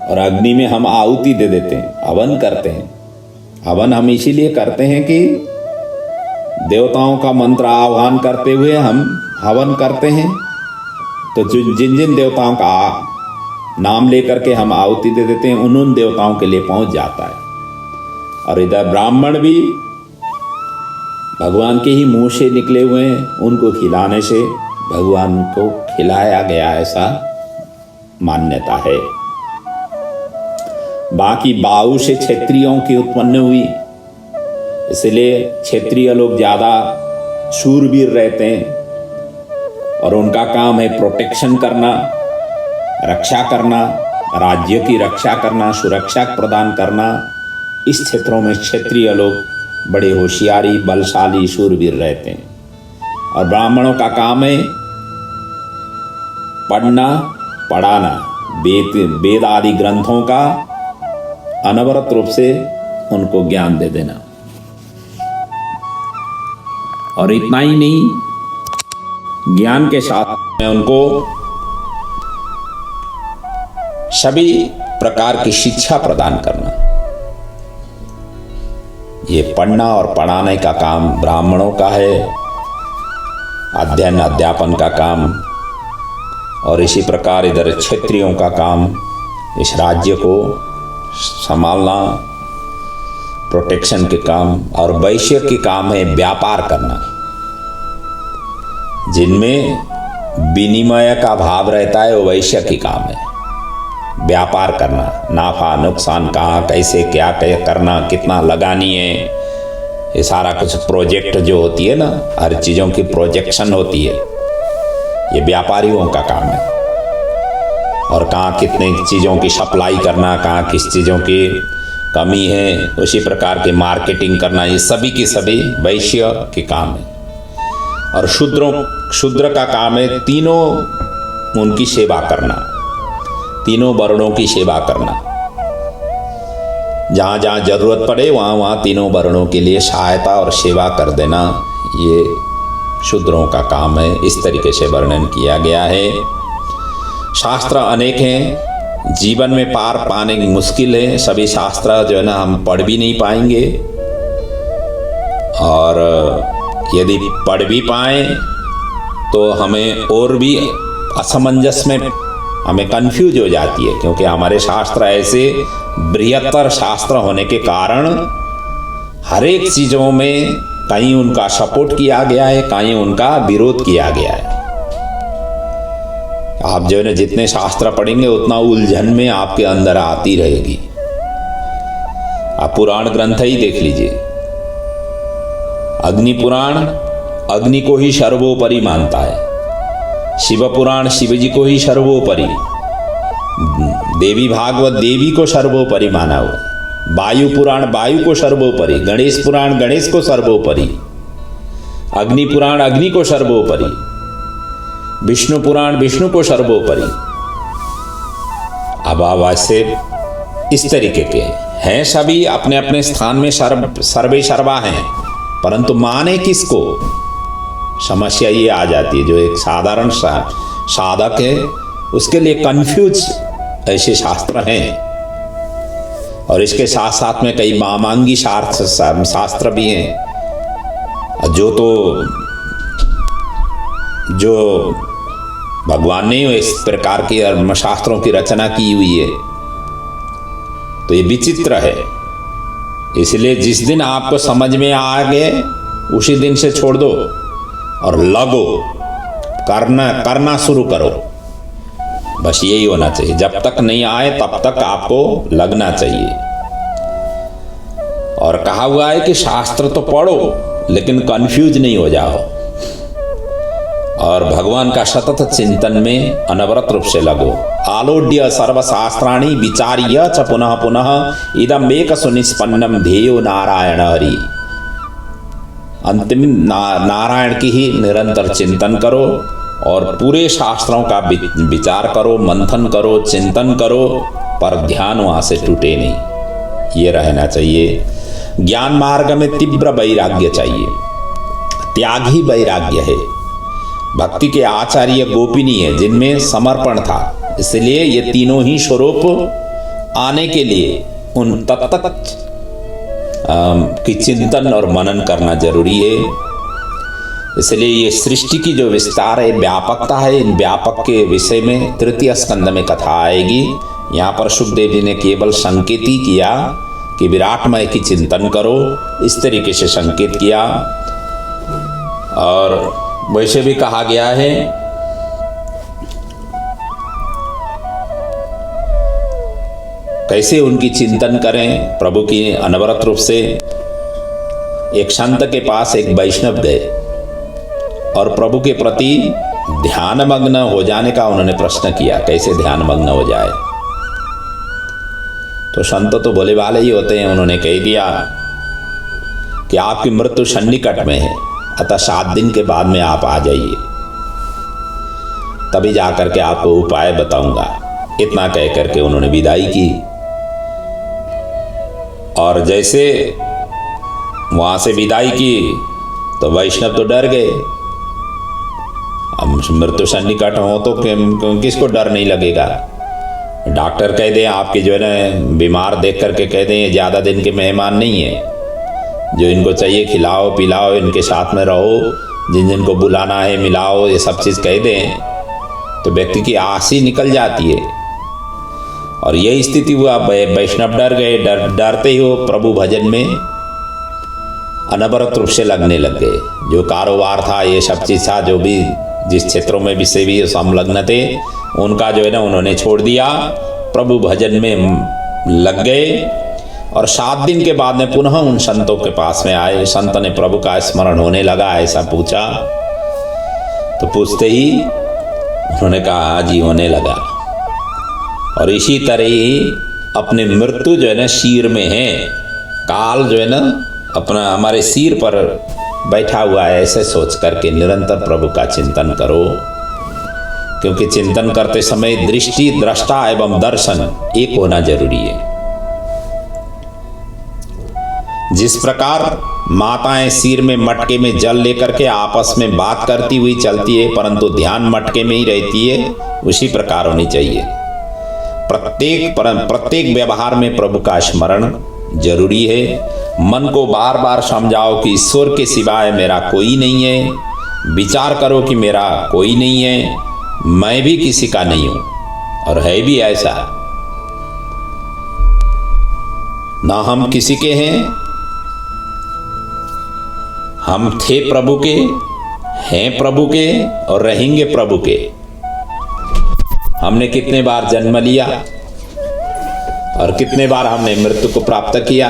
और अग्नि में हम आहुति दे देते हैं, हवन करते हैं। हवन हम इसीलिए करते हैं कि देवताओं का मंत्र आह्वान करते हुए हम हवन करते हैं। तो जिन जिन देवताओं का नाम लेकर के हम आहुति दे देते हैं, उन देवताओं के लिए पहुंच जाता है। और इधर ब्राह्मण भी भगवान के ही मुंह से निकले हुए हैं, उनको खिलाने से भगवान को खिलाया गया, ऐसा मान्यता है। बाकी बाहु से क्षत्रियों की उत्पन्न हुई, इसलिए क्षत्रिय लोग ज्यादा शूरवीर रहते हैं और उनका काम है प्रोटेक्शन करना। रक्षा करना, राज्य की रक्षा करना, सुरक्षा प्रदान करना, इस क्षेत्रों में क्षत्रिय लोग बड़े होशियारी, बलशाली, शूरवीर रहते हैं। और ब्राह्मणों का काम है पढ़ना, पढ़ाना, वेद आदि ग्रंथों का अनवरत रूप से उनको ज्ञान दे देना। और इतना ही नहीं, ज्ञान के साथ में उनको सभी प्रकार की शिक्षा प्रदान करना। ये पढ़ना और पढ़ाने का काम ब्राह्मणों का है, अध्ययन अध्यापन का काम। और इसी प्रकार इधर क्षत्रियों का काम इस राज्य को संभालना, प्रोटेक्शन के काम। और वैश्य के काम है व्यापार करना, जिनमें विनिमय का भाव रहता है, वो वैश्य की काम है। व्यापार करना, नाफा नुकसान कहाँ कैसे क्या करना, कितना लगानी है, ये सारा कुछ प्रोजेक्ट जो होती है ना, हर चीज़ों की प्रोजेक्शन होती है, ये व्यापारियों का काम है। और कहाँ कितने चीज़ों की सप्लाई करना, कहाँ किस चीज़ों की कमी है, उसी प्रकार की मार्केटिंग करना, ये सभी की सभी वैश्य के काम है। और शूद्र का काम है तीनों उनकी सेवा करना, तीनों वर्णों की सेवा करना। जहाँ जहाँ जरूरत पड़े वहाँ वहाँ तीनों वर्णों के लिए सहायता और सेवा कर देना, ये शूद्रों का काम है। इस तरीके से वर्णन किया गया है। शास्त्र अनेक हैं, जीवन में पार पाने की मुश्किल है। सभी शास्त्र जो है ना हम पढ़ भी नहीं पाएंगे, और यदि पढ़ भी पाएं तो हमें और भी असमंजस में हमें कंफ्यूज हो जाती है, क्योंकि हमारे शास्त्र ऐसे बृहत्तर शास्त्र होने के कारण हर एक चीज़ों में कहीं उनका सपोर्ट किया गया है, कहीं उनका विरोध किया गया है। आप जो है ना जितने शास्त्र पढ़ेंगे उतना उलझन में आपके अंदर आती रहेगी। आप पुराण ग्रंथ ही देख लीजिए। अग्नि पुराण अग्नि को ही सर्वोपरि मानता है, शिव पुराण शिव जी को ही सर्वोपरि, देवी भागवत देवी को सर्वोपरि माना हुआ, वायु पुराण वायु को सर्वोपरि, गणेश पुराण गणेश को सर्वोपरि, अग्नि पुराण अग्नि को सर्वोपरि, विष्णु पुराण विष्णु को सर्वोपरि। अब ऐसे इस तरीके के हैं, सभी अपने अपने स्थान में सर्वे सर्वा हैं, परंतु माने किसको, समस्या ये आ जाती है। जो एक साधारण साधक है उसके लिए कंफ्यूज ऐसे शास्त्र हैं। और इसके साथ साथ में कई मामांगी शास्त्र भी हैं, जो भगवान ने इस प्रकार के शास्त्रों की रचना की हुई है। तो ये विचित्र है। इसलिए जिस दिन आपको समझ में आ गए उसी दिन से छोड़ दो और लगो, करना शुरू करो। बस यही होना चाहिए। जब तक नहीं आए तब तक आपको लगना चाहिए। और कहा हुआ है कि शास्त्र तो पढ़ो लेकिन कंफ्यूज नहीं हो जाओ, और भगवान का सतत चिंतन में अनवरत रूप से लगो। आलोड्य सर्वशास्त्राणि विचार्य च पुनः पुनः इदम एक सुनिष्पन्नम ध्येयो नारायण हरि। अंतिम नारायण की ही निरंतर चिंतन करो और पूरे शास्त्रों का विचार करो, मंथन करो, चिंतन करो, पर ध्यान वहां से टूटे नहीं। ये रहना चाहिए। ज्ञान मार्ग में तीव्र वैराग्य चाहिए, त्याग ही वैराग्य है। भक्ति के आचार्य गोपिनी है जिनमें समर्पण था, इसलिए ये तीनों ही स्वरूप आने के लिए उन तत्त की चिंतन और मनन करना जरूरी है। इसलिए ये सृष्टि की जो विस्तार है, व्यापकता है, इन व्यापक के विषय में तृतीय स्कंद में कथा आएगी। यहाँ पर सुखदेव जी ने केवल संकेत ही किया कि विराटमय की चिंतन करो, इस तरीके से संकेत किया। और वैसे भी कहा गया है कैसे उनकी चिंतन करें प्रभु की अनवरत रूप से। एक संत के पास एक वैष्णव गए और प्रभु के प्रति ध्यानमग्न हो जाने का उन्होंने प्रश्न किया, कैसे ध्यानमग्न हो जाए। तो संत तो भोले भाले ही होते हैं, उन्होंने कह दिया कि आपकी मृत्यु सन्निकट में है, अतः 7 दिन के बाद में आप आ जाइए, तभी जाकर के आपको उपाय बताऊंगा। इतना कह करके उन्होंने विदाई की। और जैसे वहां से विदाई की तो वैष्णव तो डर गए। अब मृत्यु सन्निकट हो तो किसको डर नहीं लगेगा। डॉक्टर कह दें आपके जो है ना बीमार देख करके कह दें ज़्यादा दिन के मेहमान नहीं है, जो इनको चाहिए खिलाओ पिलाओ, इनके साथ में रहो, जिन जिन को बुलाना है मिलाओ, ये सब चीज़ कह दें तो व्यक्ति की आस ही निकल जाती है। और यही स्थिति हुआ। वैष्णव डर गए। डरते ही वो प्रभु भजन में अनवरत रूप से लगने लग गए। जो कारोबार था, ये सब चीज़ था, जो भी जिस क्षेत्रों में भी से भी संलग्न थे, उनका जो है ना उन्होंने छोड़ दिया, प्रभु भजन में लग गए। और 7 दिन के बाद में पुनः उन संतों के पास में आए। संत ने प्रभु का स्मरण होने लगा, ऐसा पूछा। तो पूछते ही उन्होंने कहा हाँ जी होने लगा। और इसी तरह ही अपने मृत्यु जो है ना सिर में है, काल जो है ना अपना हमारे सिर पर बैठा हुआ है, ऐसे सोच करके निरंतर प्रभु का चिंतन करो। क्योंकि चिंतन करते समय दृष्टि, दृष्टा एवं दर्शन एक होना जरूरी है। जिस प्रकार माताएं सिर में मटके में जल लेकर के आपस में बात करती हुई चलती है, परंतु ध्यान मटके में ही रहती है, उसी प्रकार होनी चाहिए। प्रत्येक व्यवहार में प्रभु का स्मरण जरूरी है। मन को बार बार समझाओ कि ईश्वर के सिवाय मेरा कोई नहीं है। विचार करो कि मेरा कोई नहीं है, मैं भी किसी का नहीं हूं। और है भी ऐसा, ना हम किसी के हैं, हम थे प्रभु के, हैं प्रभु के और रहेंगे प्रभु के। हमने कितने बार जन्म लिया और कितने बार हमने मृत्यु को प्राप्त किया।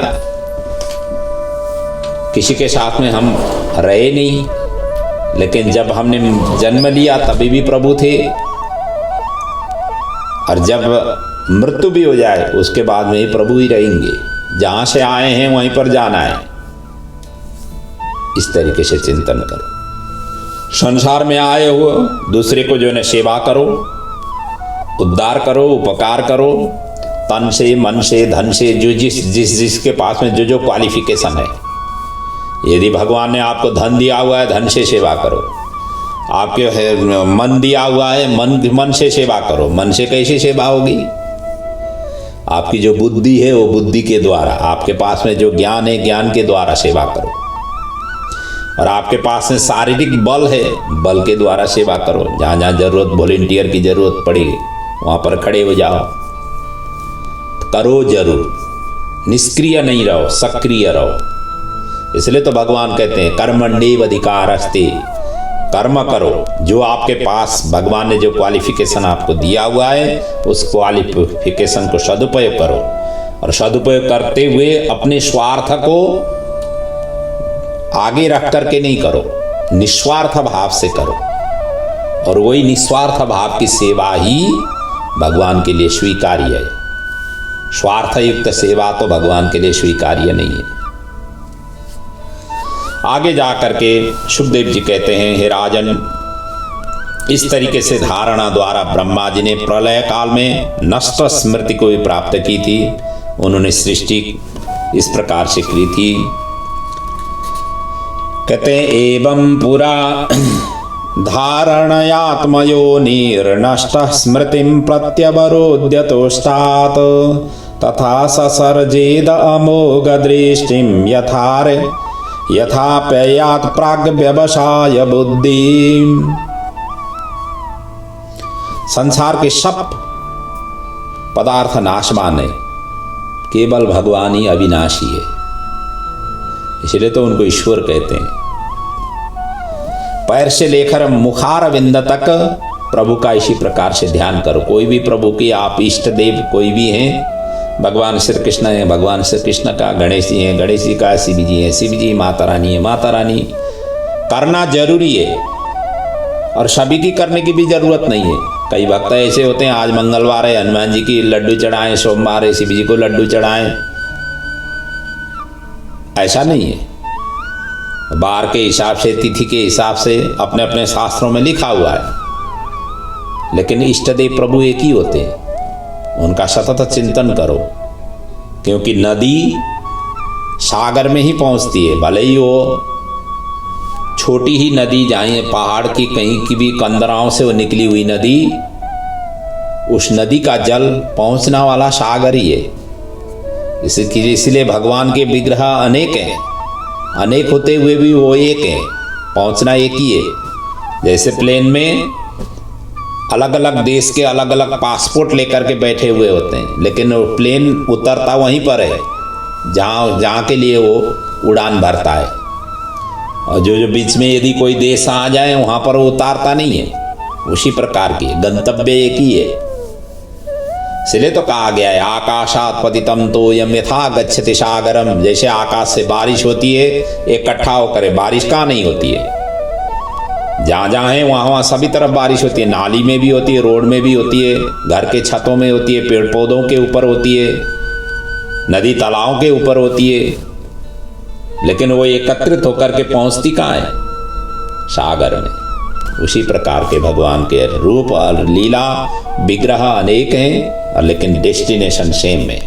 किसी के साथ में हम रहे नहीं, लेकिन जब हमने जन्म लिया तभी भी प्रभु थे, और जब मृत्यु भी हो जाए उसके बाद में ही प्रभु ही रहेंगे। जहां से आए हैं वहीं पर जाना है। इस तरीके से चिंतन करो। संसार में आए हो, दूसरे को जो है सेवा करो, उद्धार करो, उपकार करो, तन से, मन से, धन से, जो जिसके पास में जो क्वालिफिकेशन है। यदि भगवान ने आपको धन दिया हुआ है, धन से सेवा करो। आपके मन दिया हुआ है, मन से सेवा करो। मन से कैसे सेवा होगी? आपकी जो बुद्धि है वो बुद्धि के द्वारा, आपके पास में जो ज्ञान है ज्ञान के द्वारा सेवा करो। और आपके पास में शारीरिक बल है, बल के द्वारा सेवा करो। जहाँ जहाँ जरूरत, वॉलेंटियर की जरूरत पड़ेगी वहाँ पर खड़े हो जाओ, करो जरूर, निष्क्रिय नहीं रहो, सक्रिय रहो। इसलिए तो भगवान कहते हैं कर्मण्येव अधिकारस्ते, कर्म करो। जो आपके पास भगवान ने जो क्वालिफिकेशन आपको दिया हुआ है, उस क्वालिफिकेशन को सदुपयोग करो। और सदुपयोग करते हुए अपने स्वार्थ को आगे रख करके नहीं करो, निस्वार्थ भाव से करो। और वही निस्वार्थ भाव की सेवा ही भगवान के लिए स्वीकार्य है। स्वार्थ युक्त सेवा तो भगवान के लिए स्वीकार्य नहीं है। आगे जाकर के सुखदेव जी कहते हैं, हे राजन, इस तरीके से धारणा द्वारा ब्रह्मा जी ने प्रलय काल में नष्ट स्मृति को भी प्राप्त की थी। उन्होंने सृष्टि इस प्रकार से की थी। कहते एवं पुरा धारणयात्मयोनिर्नष्ट स्मृतिं प्रत्यवरोध्यतोष्टात् तथा ससर्जेद अमोघ दृष्टिं यथाप्ययात् प्राग्व्यवसाय बुद्धि। संसार के सब पदार्थ नाशवान है, केवल भगवान ही अविनाशी है। इसलिए तो उनको ईश्वर कहते हैं। पैर से लेकर मुखारविंद तक प्रभु का इसी प्रकार से ध्यान करो। कोई भी प्रभु की आप इष्ट देव कोई भी हैं, भगवान श्री कृष्ण है, भगवान श्री कृष्ण का गणेश जी है, गणेश जी का शिव जी है, शिव जी माता रानी है, माता रानी करना जरूरी है। और सभी की करने की भी जरूरत नहीं है। कई भक्त ऐसे होते हैं, आज मंगलवार है हनुमान जी की लड्डू चढ़ाएं, सोमवार है शिव जी को लड्डू चढ़ाएं। ऐसा नहीं है। बार के हिसाब से, तिथि के हिसाब से अपने अपने शास्त्रों में लिखा हुआ है, लेकिन इष्ट देव प्रभु एक ही होते हैं। उनका सतत चिंतन करो, क्योंकि नदी सागर में ही पहुंचती है। भले ही वो छोटी ही नदी जाए, पहाड़ की कहीं की भी कंदराओं से वो निकली हुई नदी, उस नदी का जल पहुंचना वाला सागर ही है। इसलिए भगवान के विग्रह अनेक हैं, अनेक होते हुए भी वो एक है, पहुंचना एक ही है। जैसे प्लेन में अलग अलग देश के अलग अलग पासपोर्ट लेकर के बैठे हुए होते हैं, लेकिन वो प्लेन उतरता वहीं पर है जहाँ के लिए वो उड़ान भरता है। और जो बीच में यदि कोई देश आ जाए वहाँ पर वो उतारता नहीं है। उसी प्रकार की गंतव्य एक ही है। इसलिए तो कहा गया है आकाशात् पतितं तोयं यथा गच्छति सागरम। जैसे आकाश से बारिश होती है इकट्ठा होकर, बारिश कहाँ नहीं होती है, जहाँ जहाँ है वहाँ वहाँ सभी तरफ बारिश होती है। नाली में भी होती है, रोड में भी होती है, घर के छतों में होती है, पेड़ पौधों के ऊपर होती है, नदी तालाबों के ऊपर होती है। लेकिन वो एकत्रित होकर के पहुँचती कहाँ है, सागर में। उसी प्रकार के भगवान के रूप और लीला विग्रह अनेक हैं, और लेकिन डेस्टिनेशन सेम है।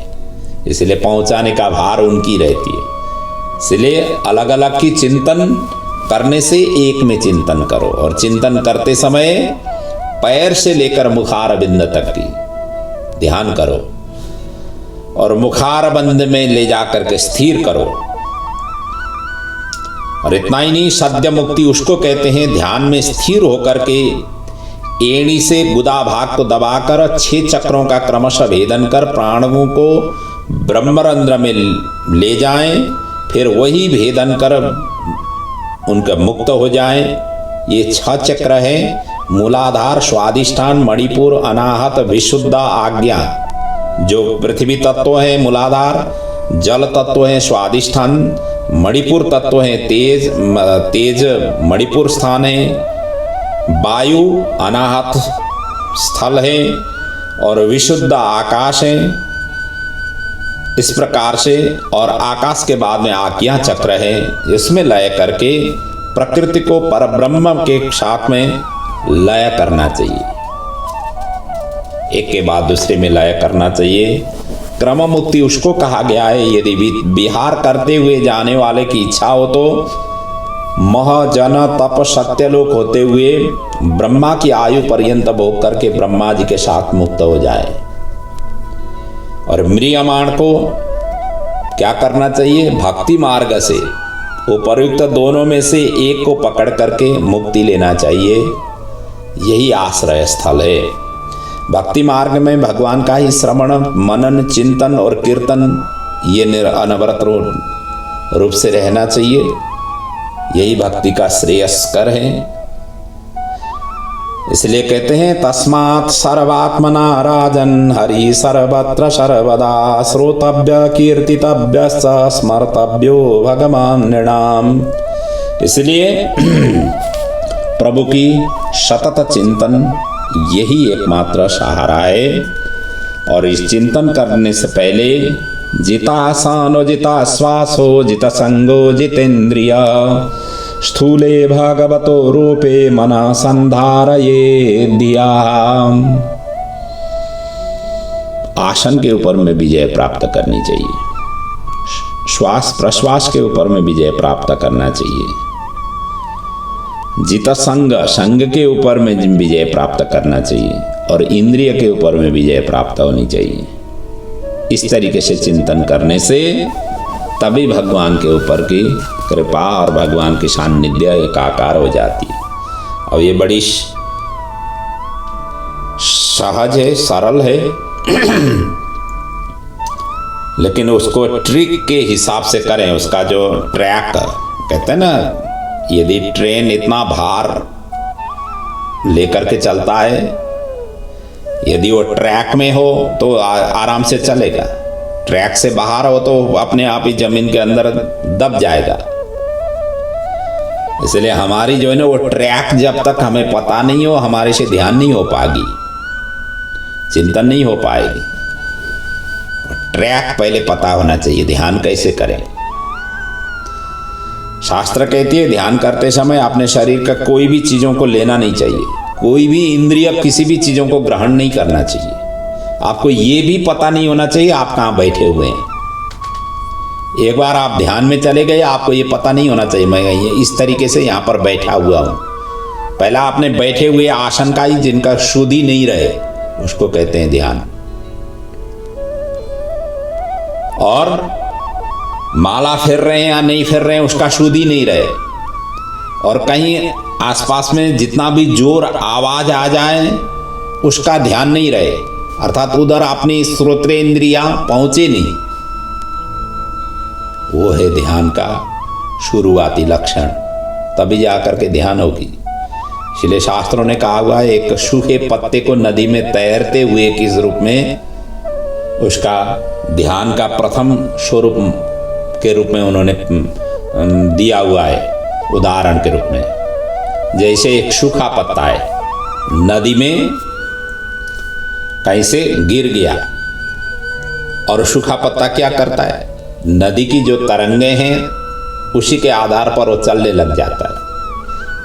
इसलिए पहुंचाने का भार उनकी रहती है। इसलिए अलग अलग की चिंतन करने से एक में चिंतन करो, और चिंतन करते समय पैर से लेकर मुखार बिंद तक की ध्यान करो, और मुखार बंद में ले जाकर के स्थिर करो। और इतना ही नहीं, सद्य मुक्ति उसको कहते हैं ध्यान में स्थिर होकर के एड़ी से गुदा भाग को दबाकर 6 चक्रों का क्रमशः भेदन कर प्राणों को ब्रह्मरंध्र में ले जाएं, फिर वही भेदन कर उनका मुक्त हो जाएं। ये 6 चक्र हैं, मूलाधार, स्वादिष्ठान, मणिपुर, अनाहत, विशुद्ध, आज्ञा। जो पृथ्वी तत्व है मूलाधार, जल तत्व है स्वादिष्ठान, मणिपुर तत्व है तेज मणिपुर स्थान है, वायु अनाहत स्थल है, और विशुद्ध आकाश है। इस प्रकार से, और आकाश के बाद में आज्ञा चक्र है। इसमें लय करके प्रकृति को परब्रह्म के साथ में लय करना चाहिए, एक के बाद दूसरे में लय करना चाहिए। क्रम मुक्ति उसको कहा गया है, यदि विहार करते हुए जाने वाले की इच्छा हो तो महजन तप सत्यलोक होते हुए ब्रह्मा की आयु पर्यंत भोग करके ब्रह्मा जी के साथ मुक्त हो जाए। और म्रियमाण को क्या करना चाहिए, भक्ति मार्ग से उपर्युक्त दोनों में से एक को पकड़ करके मुक्ति लेना चाहिए। यही आश्रय स्थल है। भक्ति मार्ग में भगवान का ही श्रवण, मनन, चिंतन और कीर्तन ये अनवरत रूप से रहना चाहिए। यही भक्ति का श्रेयस्कर है। इसलिए कहते हैं तस्मात् सर्वात्मना राजन हरि सर्वत्र सर्वदा श्रोतव्य कीर्तितव्य स्मर्तव्यो भगवान नृणाम। इसलिए प्रभु की सतत चिंतन यही एकमात्र सहारा है। और इस चिंतन करने से पहले जितासानो जिता श्वासो जित संगो जितेन्द्रिय स्थूले भगवतो रूपे मना संधारये दिया। आसन के ऊपर में विजय प्राप्त करनी चाहिए, श्वास प्रश्वास के ऊपर में विजय प्राप्त करना चाहिए, जित संग संग के ऊपर में विजय प्राप्त करना चाहिए, और इंद्रिय के ऊपर में विजय प्राप्त होनी चाहिए। इस तरीके से चिंतन करने से तभी भगवान के ऊपर की कृपा और भगवान की सान्निध्य एकाकार हो जाती है। और ये बड़ी सहज है, सरल है, लेकिन उसको ट्रिक के हिसाब से करें। उसका जो ट्रैक कहते हैं ना, यदि ट्रेन इतना भार लेकर के चलता है, यदि वो ट्रैक में हो तो आराम से चलेगा, ट्रैक से बाहर हो तो अपने आप ही जमीन के अंदर दब जाएगा। इसलिए हमारी जो है ना वो ट्रैक जब तक हमें पता नहीं हो, हमारे से ध्यान नहीं हो पाएगी, चिंतन नहीं हो पाएगी। ट्रैक पहले पता होना चाहिए, ध्यान कैसे करें। शास्त्र कहती है ध्यान करते समय अपने शरीर का कोई भी चीजों को लेना नहीं चाहिए, कोई भी इंद्रिय किसी भी चीजों को ग्रहण नहीं करना चाहिए। आपको ये भी पता नहीं होना चाहिए आप कहाँ बैठे हुए हैं। एक बार आप ध्यान में चले गए, आपको ये पता नहीं होना चाहिए मैं ये इस तरीके से यहाँ पर बैठा हुआ हूँ। पहला आपने बैठे हुए आसन का ही जिनका शुद्धि नहीं रहे उसको कहते हैं ध्यान। और माला फिर रहे हैं या नहीं फिर रहे हैं उसका शुद्धि नहीं रहे, और कहीं आसपास में जितना भी जोर आवाज आ जाए उसका ध्यान नहीं रहे, अर्थात उधर अपनी श्रोत्रेंद्रियां पहुंचे नहीं, वो है ध्यान का शुरुआती लक्षण। तभी जाकर के ध्यान होगी। इसलिए शास्त्रों ने कहा हुआ है एक सूखे पत्ते को नदी में तैरते हुए किस रूप में, उसका ध्यान का प्रथम स्वरूप के रूप में उन्होंने दिया हुआ है उदाहरण के रूप में। जैसे एक सूखा पत्ता है नदी में कहीं से गिर गया, और सूखा पत्ता क्या करता है, नदी की जो तरंगे हैं उसी के आधार पर वो चलने लग जाता है।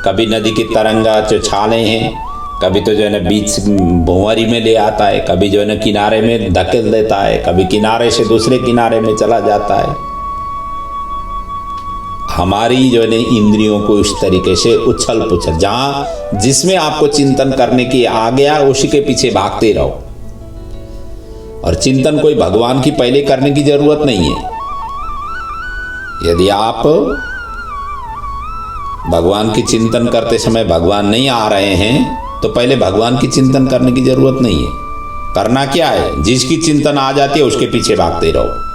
कभी नदी की तरंगा जो छाले हैं, कभी तो जो है ना बीच भंवरी में ले आता है, कभी जो है ना किनारे में धकेल देता है, कभी किनारे से दूसरे किनारे में चला जाता है। हमारी जो है ना इंद्रियों को इस तरीके से उछल पुछल, जहां जिसमें आपको चिंतन करने की आ गया उसी के पीछे भागते रहो। और चिंतन कोई भगवान की पहले करने की जरूरत नहीं है। यदि आप भगवान की चिंतन करते समय भगवान नहीं आ रहे हैं तो पहले भगवान की चिंतन करने की जरूरत नहीं है। करना क्या है, जिसकी चिंतन आ जाती है उसके पीछे भागते रहो।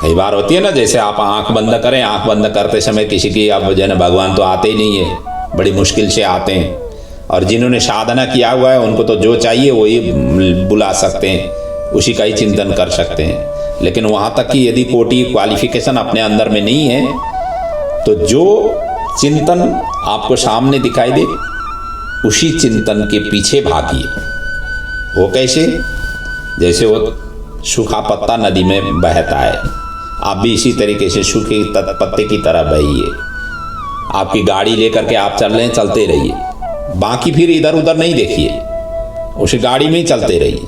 कई बार होती है ना, जैसे आप आंख बंद करें, आंख बंद करते समय किसी की अब जो है ना भगवान तो आते ही नहीं है, बड़ी मुश्किल से आते हैं। और जिन्होंने साधना किया हुआ है उनको तो जो चाहिए वही बुला सकते हैं, उसी का ही चिंतन कर सकते हैं। लेकिन वहाँ तक कि यदि कोटि क्वालिफिकेशन अपने अंदर में नहीं है तो जो चिंतन आपको सामने दिखाई दे उसी चिंतन के पीछे भागिए। वो कैसे, जैसे वो सूखा पत्ता नदी में बहता है, आप भी इसी तरीके से सूखे पत्ते की तरह बहिए। आपकी गाड़ी लेकर के आप चल रहे हैं, चलते रहिए, बाकी फिर इधर उधर नहीं देखिए, उस गाड़ी में ही चलते रहिए।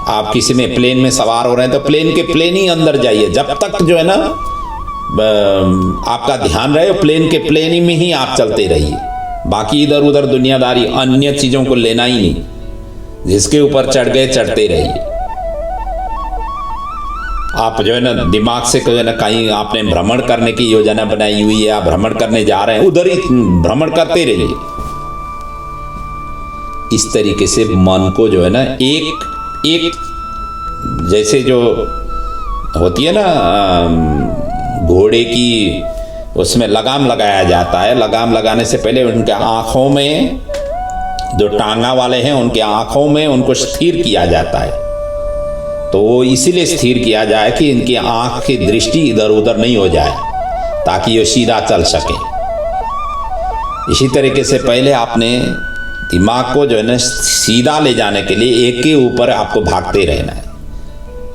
आप किसी में प्लेन में सवार हो रहे हैं तो प्लेन के प्लेन ही अंदर जाइए, जब तक जो है ना आपका ध्यान रहे प्लेन के प्लेन ही में ही आप चलते रहिए। बाकी इधर उधर दुनियादारी अन्य चीजों को लेना ही नहीं, जिसके ऊपर चढ़ गए चढ़ते रहिए। आप जो है ना दिमाग से जो है ना कहीं आपने भ्रमण करने की योजना बनाई हुई है, आप भ्रमण करने जा रहे हैं, उधर ही भ्रमण करते रहिए। इस तरीके से मन को जो है ना एक जैसे जो होती है ना घोड़े की, उसमें लगाम लगाया जाता है। लगाम लगाने से पहले उनके आँखों में, जो टांगा वाले हैं उनके आँखों में उनको स्थिर किया जाता है। तो वो इसीलिए स्थिर किया जाए कि इनकी आँख की दृष्टि इधर उधर नहीं हो जाए, ताकि ये सीधा चल सके। इसी तरीके से पहले आपने दिमाग को जो है ना सीधा ले जाने के लिए एक के ऊपर आपको भागते रहना है।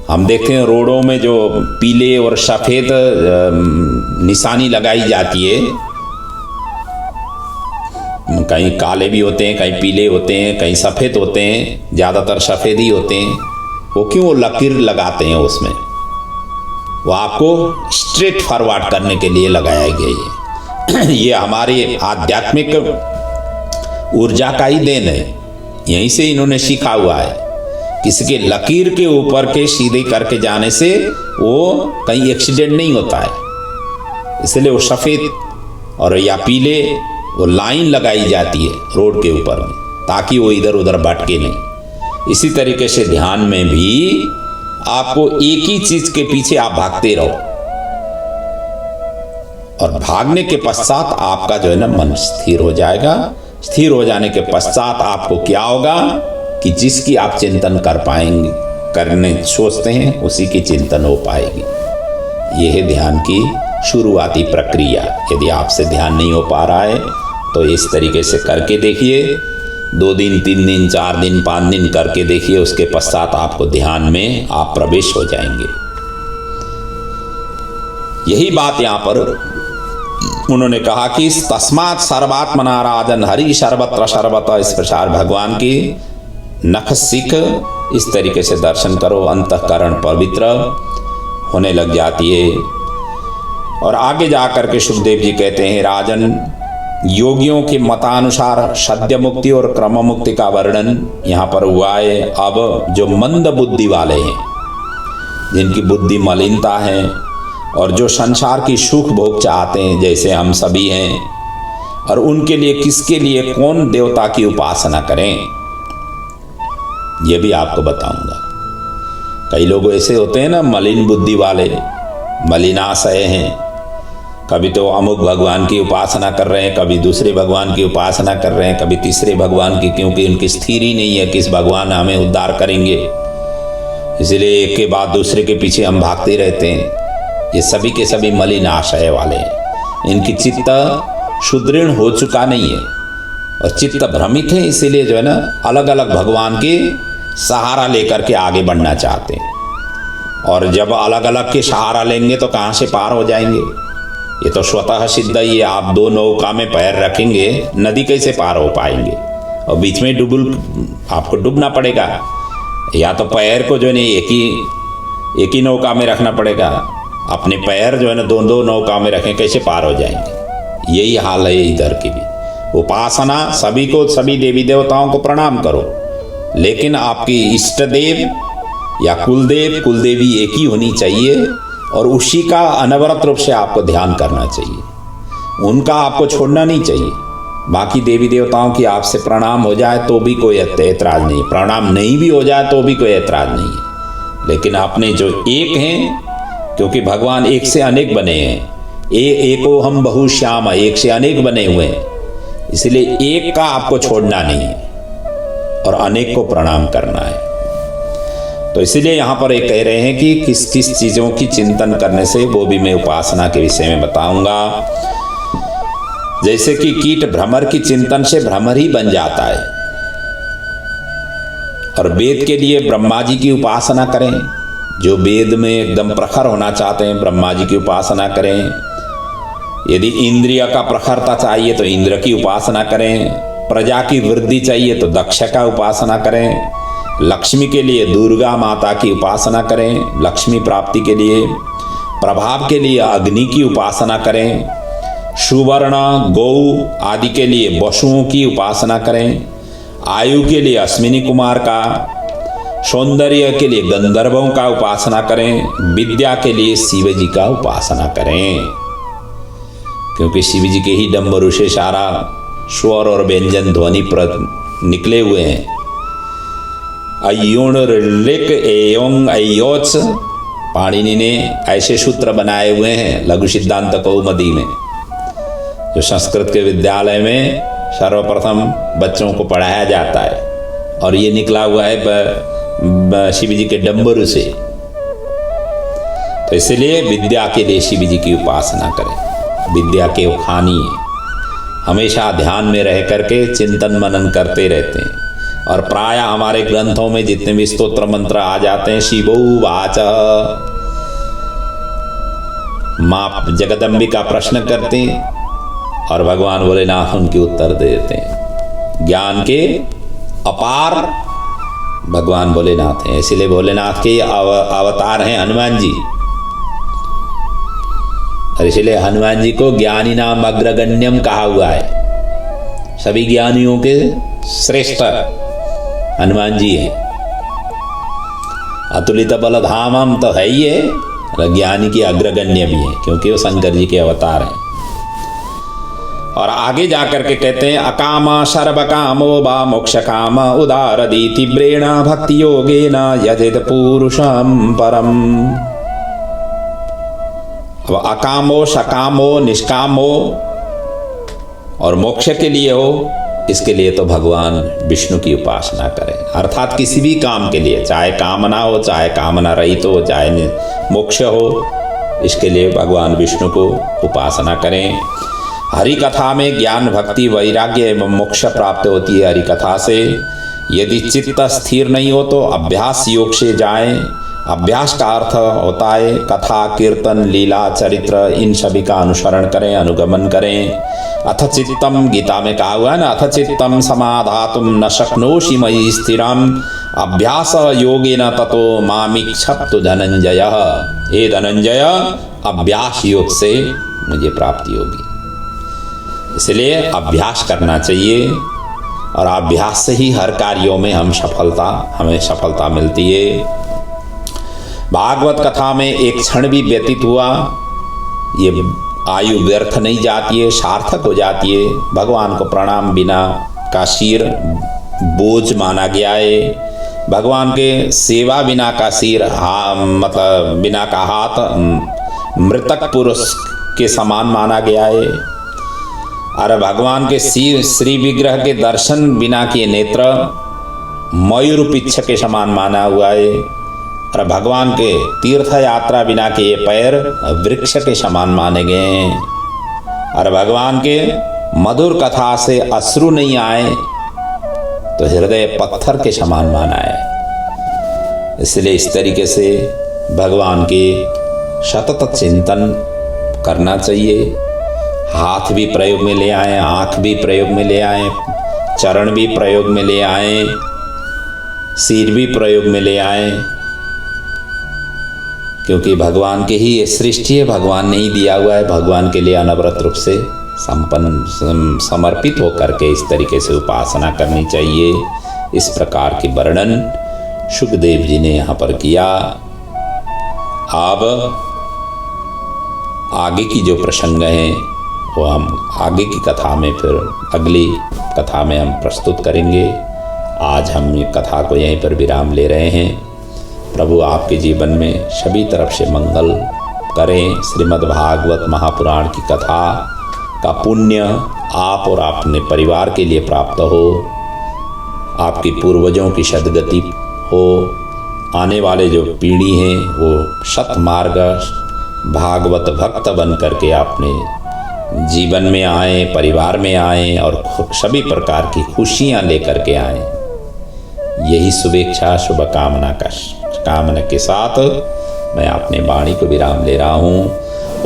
हम देखते हैं रोडों में जो पीले और सफ़ेद निशानी लगाई जाती है, कहीं काले भी होते हैं, कहीं पीले होते हैं, कहीं सफ़ेद होते हैं, ज़्यादातर सफ़ेद ही होते हैं। वो क्यों, वो लकीर लगाते हैं उसमें, वो आपको स्ट्रेट फॉरवर्ड करने के लिए लगाया गया है। ये हमारी आध्यात्मिक ऊर्जा का ही देन है, यहीं से इन्होंने सीखा हुआ है। किसी के लकीर के ऊपर के सीधे करके जाने से वो कहीं एक्सीडेंट नहीं होता है। इसलिए वो सफ़ेद और या पीले वो लाइन लगाई जाती है रोड के ऊपर में, ताकि वो इधर उधर भटके नहीं। इसी तरीके से ध्यान में भी आपको एक ही चीज के पीछे आप भागते रहो, और भागने के पश्चात आपका जो है ना मन स्थिर हो जाएगा। स्थिर हो जाने के पश्चात आपको क्या होगा कि जिसकी आप चिंतन कर पाएंगे, करने सोचते हैं, उसी की चिंतन हो पाएगी। यह है ध्यान की शुरुआती प्रक्रिया। यदि आपसे ध्यान नहीं हो पा रहा है तो इस तरीके से करके देखिए, 2 दिन 3 दिन 4 दिन 5 दिन करके देखिए, उसके पश्चात आपको ध्यान में आप प्रवेश हो जाएंगे। यही बात यहाँ पर उन्होंने कहा कि तस्मात् सर्वात्मना राजन हरि सर्वत्र सर्वतः, इस प्रकार भगवान की नख सिख इस तरीके से दर्शन करो, अंतःकरण पवित्र होने लग जाती है। और आगे जाकर के सुखदेव जी कहते हैं, राजन योगियों के मतानुसार सद्य मुक्ति और क्रम मुक्ति का वर्णन यहाँ पर हुआ है। अब जो मंद बुद्धि वाले हैं, जिनकी बुद्धि मलिनता है और जो संसार की सुख भोग चाहते हैं, जैसे हम सभी हैं, और उनके लिए किसके लिए कौन देवता की उपासना करें, ये भी आपको बताऊंगा। कई लोग ऐसे होते हैं ना, मलिन बुद्धि वाले, मलिनाशय हैं, कभी तो अमुक भगवान की उपासना कर रहे हैं, कभी दूसरे भगवान की उपासना कर रहे हैं, कभी तीसरे भगवान की, क्योंकि उनकी स्थिर ही नहीं है किस भगवान हमें उद्धार करेंगे, इसलिए एक के बाद दूसरे के पीछे हम भागते रहते हैं। ये सभी के सभी मलिन आशय वाले हैं, इनकी चित्त सुदृढ़ हो चुका नहीं है और चित्त भ्रमित है, इसीलिए जो है ना अलग अलग भगवान के सहारा लेकर के आगे बढ़ना चाहते हैं। और जब अलग अलग के सहारा लेंगे तो कहाँ से पार हो जाएंगे? ये तो स्वतः सिद्ध ही है। आप 2 नौका में पैर रखेंगे, नदी कैसे पार हो पाएंगे? और बीच में आपको डूबना पड़ेगा, या तो पैर को जो है एक ही नौका में रखना पड़ेगा। अपने पैर जो है ना 2 नौका में रखें, कैसे पार हो जाएंगे? यही हाल है इधर की भी। उपासना सभी को, सभी देवी देवताओं को प्रणाम करो, लेकिन आपकी इष्ट देव या कुलदेव कुलदेवी एक ही होनी चाहिए और उसी का अनवरत रूप से आपको ध्यान करना चाहिए, उनका आपको छोड़ना नहीं चाहिए। बाकी देवी देवताओं की आपसे प्रणाम हो जाए तो भी कोई ऐतराज नहीं, प्रणाम नहीं भी हो जाए तो भी कोई ऐतराज नहीं है, लेकिन अपने जो एक हैं, क्योंकि भगवान एक से अनेक बने हैं, एको हम बहुश्याम, एक से अनेक बने हुए हैं, इसलिए एक का आपको छोड़ना नहीं है और अनेक को प्रणाम करना है। तो इसलिए यहाँ पर ये कह रहे हैं कि किस किस चीज़ों की चिंतन करने से, वो भी मैं उपासना के विषय में बताऊंगा। जैसे कि कीट भ्रमर की चिंतन से भ्रमर ही बन जाता है, और वेद के लिए ब्रह्मा जी की उपासना करें। जो वेद में एकदम प्रखर होना चाहते हैं, ब्रह्मा जी की उपासना करें। यदि इंद्रिय का प्रखरता चाहिए तो इंद्र की उपासना करें। प्रजा की वृद्धि चाहिए तो दक्ष का उपासना करें। लक्ष्मी के लिए दुर्गा माता की उपासना करें, लक्ष्मी प्राप्ति के लिए। प्रभाव के लिए अग्नि की उपासना करें। सुवर्ण गौ आदि के लिए पशुओं की उपासना करें। आयु के लिए अश्विनी कुमार का, सौंदर्य के लिए गंधर्वों का उपासना करें। विद्या के लिए शिव जी का उपासना करें, क्योंकि शिव जी के ही डंबरू से सारा स्वर और व्यंजन ध्वनि निकले हुए हैं। अयोण ऋक एयों अयोच, पाणिनि ने ऐसे सूत्र बनाए हुए हैं लघु सिद्धांत कौमुदी में, जो संस्कृत के विद्यालय में सर्वप्रथम बच्चों को पढ़ाया जाता है, और ये निकला हुआ है शिव जी के डंबरू से। तो इसलिए विद्या के लिए शिव जी की उपासना करें। विद्या के उखानी हमेशा ध्यान में रह करके चिंतन मनन करते रहते हैं, और प्राय हमारे ग्रंथों में जितने भी स्तोत्र मंत्र आ जाते हैं, शिवो वाच, मां जगदम्बिका प्रश्न करते हैं और भगवान भोलेनाथ उनके उत्तर देते हैं। ज्ञान के अपार भगवान भोलेनाथ हैं, इसलिए भोलेनाथ के अवतार हैं हनुमान जी, और इसलिए हनुमान जी को ज्ञानी नाम अग्रगण्यम कहा हुआ है। सभी ज्ञानियों के श्रेष्ठ हनुमान जी हैं। अतुलित बलधामम तो है ही है, और ज्ञानी की अग्रगण्य भी है, क्योंकि वो शंकर जी के अवतार हैं। और आगे जाकर के कहते हैं, अकामा सर्वकामो वा मोक्ष काम उदारदी तीव्रेण भक्ति योगेन यजेत पुरुषम परम। अब अकामो सकामो निष्कामो और मोक्ष के लिए हो, इसके लिए तो भगवान विष्णु की उपासना करें। अर्थात किसी भी काम के लिए, चाहे कामना हो, चाहे कामना रहित हो, चाहे मोक्ष हो, इसके लिए भगवान विष्णु को उपासना करें। हरि कथा में ज्ञान, भक्ति, वैराग्य एवं मोक्ष प्राप्त होती है हरि कथा से। यदि चित्त स्थिर नहीं हो तो अभ्यास योग से जाएं। अभ्यास का अर्थ होता है कथा, कीर्तन, लीला, चरित्र, इन सभी का अनुसरण करें, अनुगमन करें। अथ चित्तम, गीता में कहा हुआ है ना, अथ चित्तम समाधातुम न शक्नोषि मयि स्थिरम अभ्यास योगेन ततो मामिच्छतु धनंजय। हे धनंजय, अभ्यास योग से मुझे प्राप्ति होगी। इसलिए अभ्यास करना चाहिए और अभ्यास से ही हर कार्यों में हमें सफलता मिलती है। भागवत कथा में एक क्षण भी व्यतीत हुआ, ये आयु व्यर्थ नहीं जाती है, सार्थक हो जाती है। भगवान को प्रणाम बिना का सिर बोझ माना गया है। भगवान के सेवा बिना का सिर मतलब बिना का हाथ मृतक पुरुष के समान माना गया है। और भगवान के श्री विग्रह के दर्शन बिना के नेत्र मयूर पिच्छ के समान माना हुआ है। और भगवान के तीर्थ यात्रा बिना के ये पैर वृक्ष के समान माने गए हैं। और भगवान के मधुर कथा से अश्रु नहीं आए तो हृदय पत्थर के समान माना है। इसलिए इस तरीके से भगवान के सतत चिंतन करना चाहिए। हाथ भी प्रयोग में ले आए, आँख भी प्रयोग में ले आए, चरण भी प्रयोग में ले आए, सिर भी प्रयोग में ले आए, क्योंकि भगवान के ही ये सृष्टि है, भगवान ने ही दिया हुआ है। भगवान के लिए अनवरत रूप से समर्पित होकर के इस तरीके से उपासना करनी चाहिए। इस प्रकार की वर्णन सुखदेव जी ने यहाँ पर किया। अब आगे की जो प्रसंग हैं वो हम आगे की कथा में, फिर अगली कथा में हम प्रस्तुत करेंगे। आज हम ये कथा को यहीं पर विराम ले रहे हैं। प्रभु आपके जीवन में सभी तरफ से मंगल करें। श्रीमद् भागवत महापुराण की कथा का पुण्य आप और अपने परिवार के लिए प्राप्त हो। आपकी पूर्वजों की सद्गति हो। आने वाले जो पीढ़ी हैं वो सतमार्ग भागवत भक्त बन करके अपने जीवन में आए, परिवार में आए और सभी प्रकार की खुशियाँ लेकर के आए। यही शुभेच्छा शुभकामना के साथ मैं अपने वाणी को विराम ले रहा हूँ।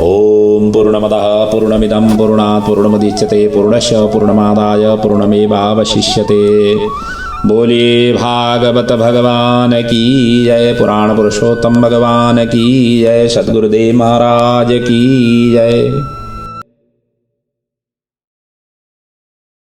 ओम पूर्णमदः पूर्णमिदं पूर्णात् पूर्णमुदच्यते पूर्णस्य पूर्णमादाय पूर्णमेवावशिष्यते। बोलिए भागवत भगवान की जय। पुराण पुरुषोत्तम भगवान की जय। सद्गुरुदेव महाराज की जय।